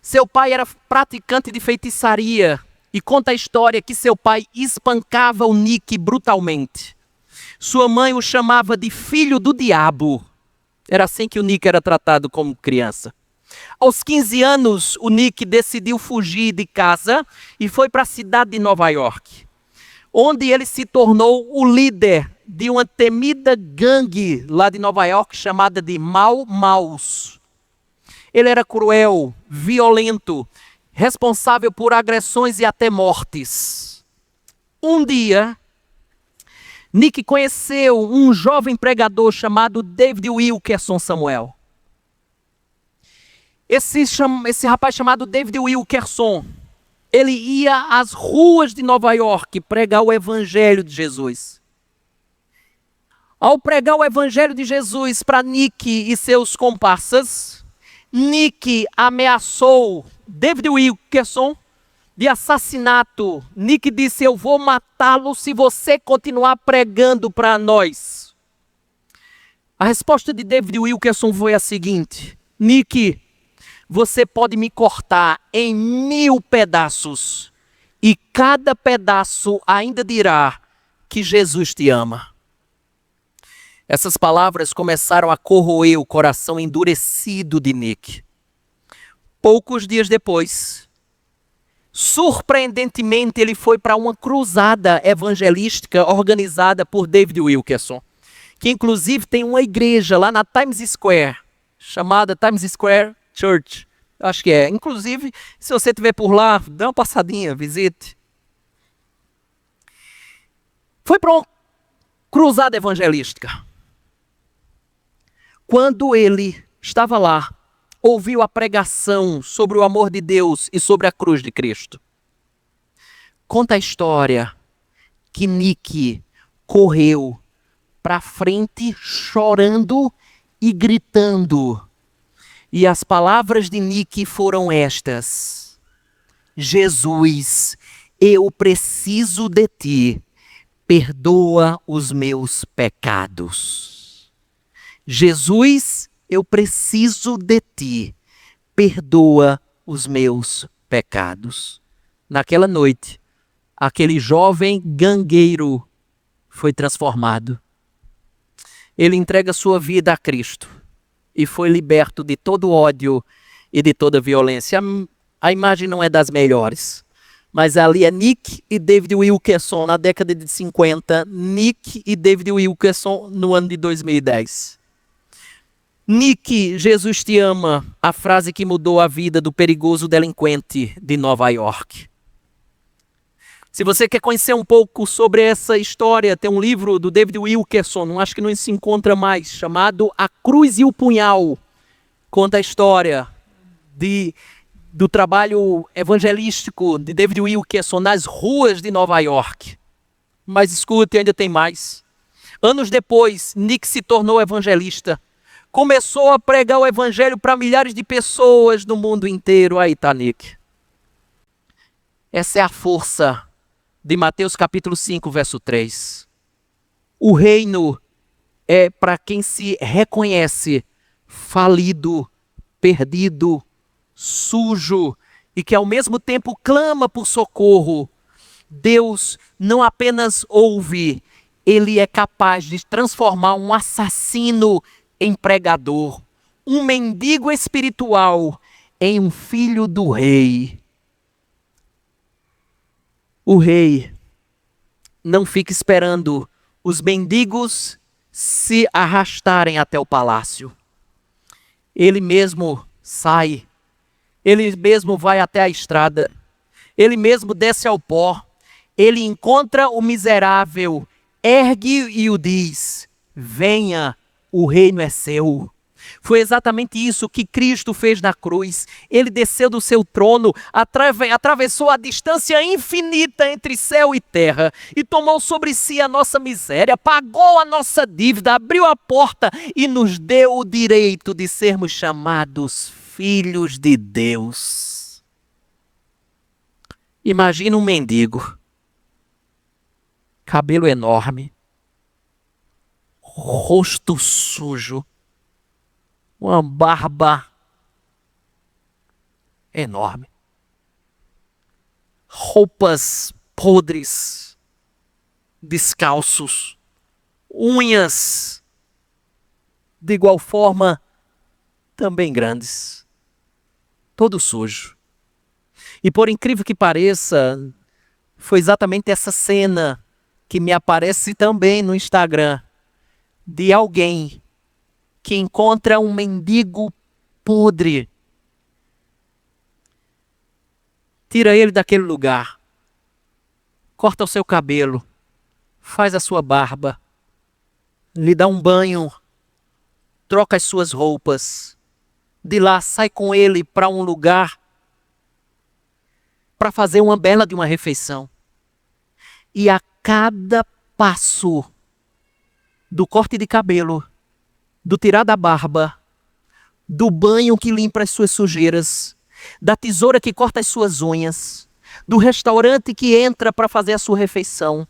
Seu pai era praticante de feitiçaria e conta a história que seu pai espancava o Nick brutalmente. Sua mãe o chamava de filho do diabo. Era assim que o Nick era tratado como criança. Aos 15 anos, o Nick decidiu fugir de casa e foi para a cidade de Nova York, onde ele se tornou o líder de uma temida gangue lá de Nova York chamada de Mau Maus. Ele era cruel, violento, responsável por agressões e até mortes. Um dia, Nick conheceu um jovem pregador chamado David Wilkerson Samuel. Esse rapaz chamado David Wilkerson, ele ia às ruas de Nova York pregar o evangelho de Jesus. Ao pregar o evangelho de Jesus para Nick e seus comparsas, Nick ameaçou David Wilkerson de assassinato. Nick disse: eu vou matá-lo se você continuar pregando para nós. A resposta de David Wilkerson foi a seguinte: Nick, você pode me cortar em 1000 pedaços e cada pedaço ainda dirá que Jesus te ama. Essas palavras começaram a corroer o coração endurecido de Nick. Poucos dias depois, surpreendentemente, ele foi para uma cruzada evangelística organizada por David Wilkerson, que inclusive tem uma igreja lá na Times Square, chamada Times Square Church. Acho que é. Inclusive, se você estiver por lá, dá uma passadinha, visite. Foi para uma cruzada evangelística. Quando ele estava lá, ouviu a pregação sobre o amor de Deus e sobre a cruz de Cristo. Conta a história que Nick correu para frente chorando e gritando. E as palavras de Nick foram estas: Jesus, eu preciso de ti, perdoa os meus pecados. Jesus, eu preciso de ti, perdoa os meus pecados. Naquela noite, aquele jovem gangueiro foi transformado. Ele entrega sua vida a Cristo e foi liberto de todo ódio e de toda violência. A imagem não é das melhores, mas ali é Nick e David Wilkerson na década de 50, Nick e David Wilkerson no ano de 2010. Nick, Jesus te ama, a frase que mudou a vida do perigoso delinquente de Nova York. Se você quer conhecer um pouco sobre essa história, tem um livro do David Wilkerson, acho que não se encontra mais, chamado A Cruz e o Punhal. Conta a história do trabalho evangelístico de David Wilkerson nas ruas de Nova York. Mas escute, ainda tem mais. Anos depois, Nick se tornou evangelista. Começou a pregar o evangelho para milhares de pessoas no mundo inteiro. Aí tá Nick. Essa é a força de Mateus capítulo 5, verso 3. O reino é para quem se reconhece falido, perdido, sujo e que ao mesmo tempo clama por socorro. Deus não apenas ouve, ele é capaz de transformar um assassino empregador, um mendigo espiritual em um filho do rei. O rei não fica esperando os mendigos se arrastarem até o palácio. Ele mesmo sai, ele mesmo vai até a estrada, ele mesmo desce ao pó, ele encontra o miserável, ergue e o diz: venha, o reino é seu. Foi exatamente isso que Cristo fez na cruz. Ele desceu do seu trono, atravessou a distância infinita entre céu e terra e tomou sobre si a nossa miséria, pagou a nossa dívida, abriu a porta e nos deu o direito de sermos chamados filhos de Deus. Imagina um mendigo, cabelo enorme, rosto sujo, uma barba enorme, roupas podres, descalços, unhas de igual forma também grandes, todo sujo. E por incrível que pareça, foi exatamente essa cena que me aparece também no Instagram, de alguém que encontra um mendigo podre, tira ele daquele lugar, corta o seu cabelo, faz a sua barba, lhe dá um banho, troca as suas roupas, de lá sai com ele para um lugar para fazer uma bela de uma refeição. E a cada passo do corte de cabelo, do tirar da barba, do banho que limpa as suas sujeiras, da tesoura que corta as suas unhas, do restaurante que entra para fazer a sua refeição,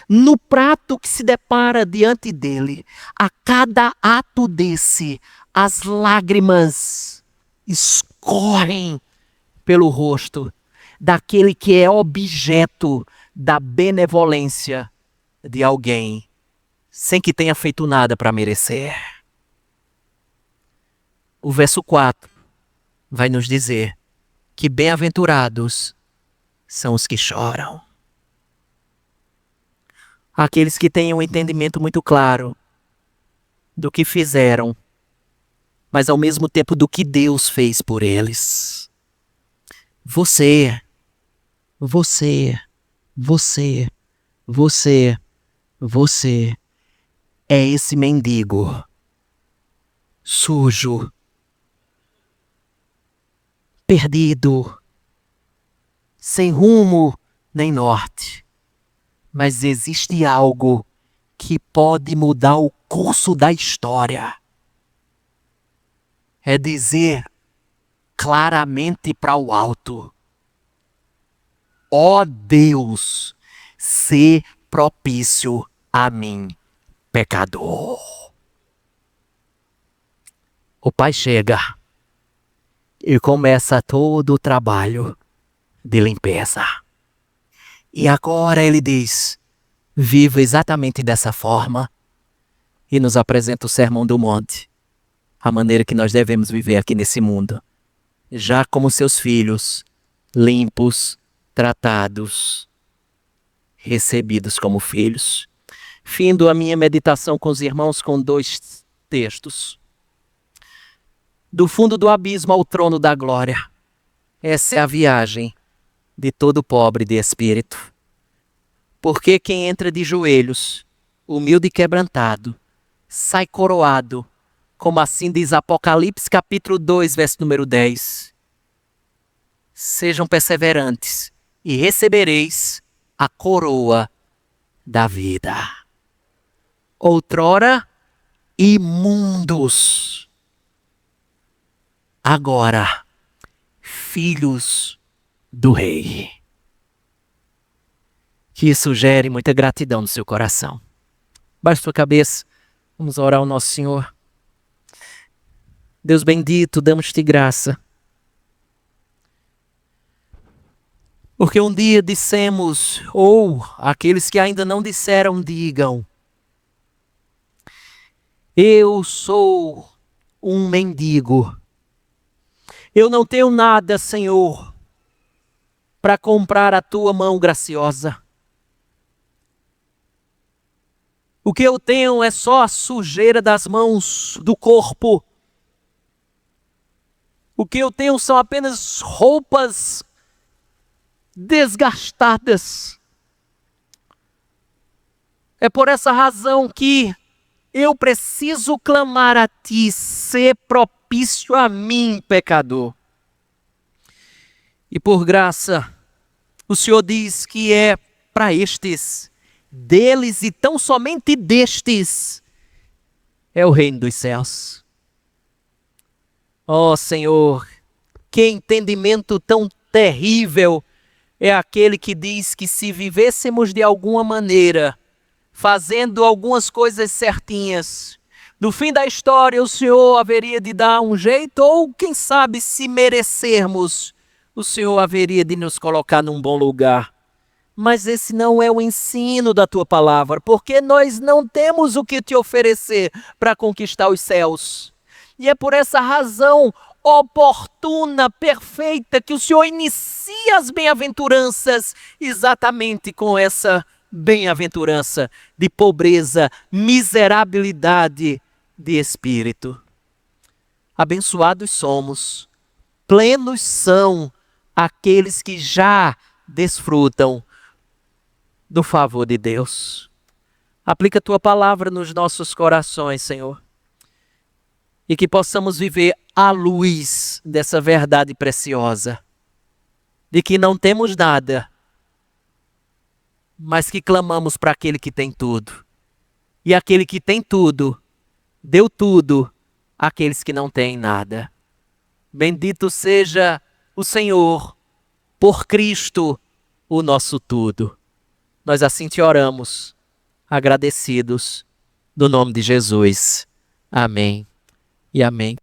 no prato que se depara diante dele, a cada ato desse, as lágrimas escorrem pelo rosto daquele que é objeto da benevolência de alguém, sem que tenha feito nada para merecer. O verso 4 vai nos dizer que bem-aventurados são os que choram. Aqueles que têm um entendimento muito claro do que fizeram, mas ao mesmo tempo do que Deus fez por eles. Você é esse mendigo sujo, perdido, sem rumo nem norte. Mas existe algo que pode mudar o curso da história. É dizer claramente para o alto: ó Deus, sê propício a mim, pecador. O Pai chega e começa todo o trabalho de limpeza. E agora ele diz: viva exatamente dessa forma, e nos apresenta o Sermão do Monte, a maneira que nós devemos viver aqui nesse mundo, já como seus filhos, limpos, tratados, recebidos como filhos. Findo a minha meditação com os irmãos com 2 textos. Do fundo do abismo ao trono da glória. Essa é a viagem de todo pobre de espírito. Porque quem entra de joelhos, humilde e quebrantado, sai coroado, como assim diz Apocalipse capítulo 2, verso número 10. Sejam perseverantes e recebereis a coroa da vida. Outrora imundos, agora filhos do Rei. Que isso gere muita gratidão no seu coração. Baixe sua cabeça, vamos orar ao nosso Senhor. Deus bendito, damos-te graça. Porque um dia dissemos, ou aqueles que ainda não disseram, digam: Eu sou um mendigo. Eu não tenho nada, Senhor, para comprar a tua mão graciosa. O que eu tenho é só a sujeira das mãos, do corpo. O que eu tenho são apenas roupas desgastadas. É por essa razão que eu preciso clamar a ti, ser propício a mim, pecador. E por graça, o Senhor diz que é para estes, deles e tão somente destes, é o reino dos céus. Ó Senhor, que entendimento tão terrível é aquele que diz que se vivêssemos de alguma maneira, fazendo algumas coisas certinhas, no fim da história o Senhor haveria de dar um jeito, ou quem sabe se merecermos, o Senhor haveria de nos colocar num bom lugar. Mas esse não é o ensino da tua palavra, porque nós não temos o que te oferecer para conquistar os céus. E é por essa razão oportuna, perfeita, que o Senhor inicia as bem-aventuranças exatamente com essa bem-aventurança de pobreza, miserabilidade de espírito. Abençoados somos, plenos são aqueles que já desfrutam do favor de Deus. Aplica a tua palavra nos nossos corações, Senhor, e que possamos viver à luz dessa verdade preciosa, de que não temos nada, mas que clamamos para aquele que tem tudo. E aquele que tem tudo, deu tudo àqueles que não têm nada. Bendito seja o Senhor, por Cristo, o nosso tudo. Nós assim te oramos, agradecidos, no nome de Jesus. Amém e amém.